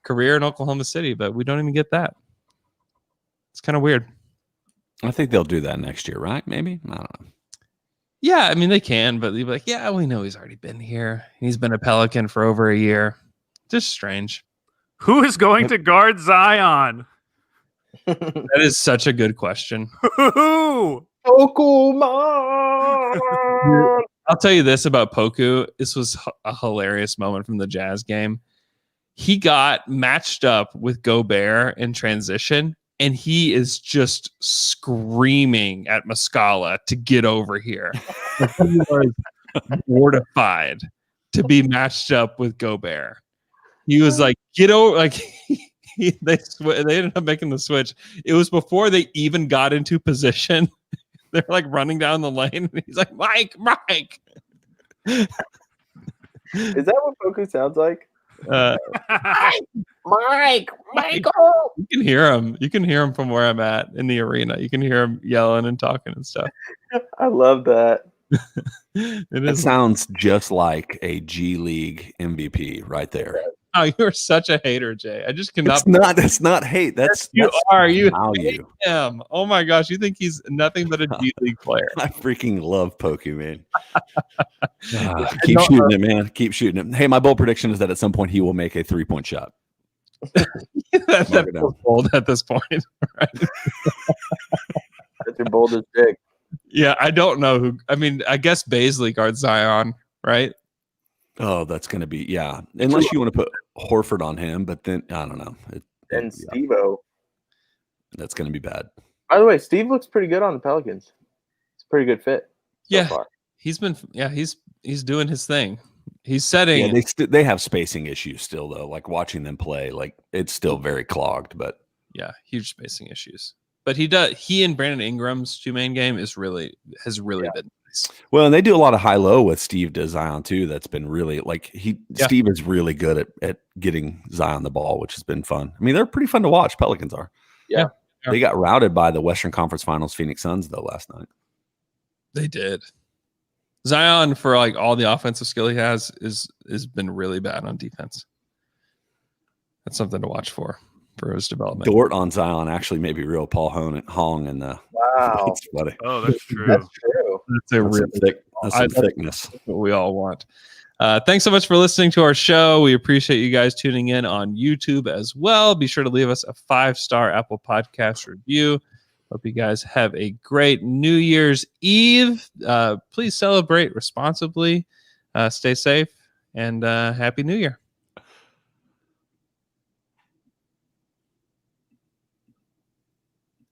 career in Oklahoma City, but we don't even get that. It's kind of weird. I think they'll do that next year, right? Maybe? I don't know. Yeah, I mean, they can, but they'd be like, yeah, we know he's already been here. He's been a Pelican for over a year. Just strange. Who is going to guard Zion? That is such a good question. Who? Pokemon! I'll tell you this about Poku. This was a hilarious moment from the Jazz game. He got matched up with Gobert in transition, and he is just screaming at Muscala to get over here. He was mortified to be matched up with Gobert. He was like, get over, like, they ended up making the switch. It was before they even got into position. They're like running down the lane. And he's like, Mike. Is that what Poku sounds like? Mike, Michael. You can hear him. You can hear him from where I'm at in the arena. You can hear him yelling and talking and stuff. I love that. It sounds just like a G League MVP right there. Oh, you're such a hater, Jay. I just cannot. That's not hate. That's you value. hate him. Oh my gosh, you think he's nothing but a G League player? I freaking love Poku, man. Keep shooting it, man. Keep shooting it. Hey, my bold prediction is that at some point he will make a 3-point shot. That's bold at this point. Right? That's your boldest pick. Yeah, I don't know who. I mean, I guess Baisley guards Zion, right? Oh, that's going to be, yeah. Unless you want to put Horford on him, but then, I don't know. And Steve-O. That's going to be bad. By the way, Steve looks pretty good on the Pelicans. It's a pretty good fit so far. He's doing his thing. He's setting. Yeah, they have spacing issues still, though. Like watching them play, like it's still very clogged, but. Yeah, huge spacing issues. But he and Brandon Ingram's two-man game has really been nice. Well, and they do a lot of high-low with Steve to Zion too. That's been really Steve is really good at getting Zion the ball, which has been fun. I mean, they're pretty fun to watch. Pelicans are. Yeah. They got routed by the Western Conference Finals Phoenix Suns though last night. They did. Zion, for like all the offensive skill he has, has been really bad on defense. That's something to watch for his development. Dort on Zion actually may be real. Paul Hong and the wow. That's funny. Oh, that's true. That's true. That's some thickness. That's what we all want. Thanks so much for listening to our show. We appreciate you guys tuning in on YouTube as well. Be sure to leave us a 5-star Apple Podcast review. Hope you guys have a great New Year's Eve. Please celebrate responsibly. Stay safe and Happy New Year.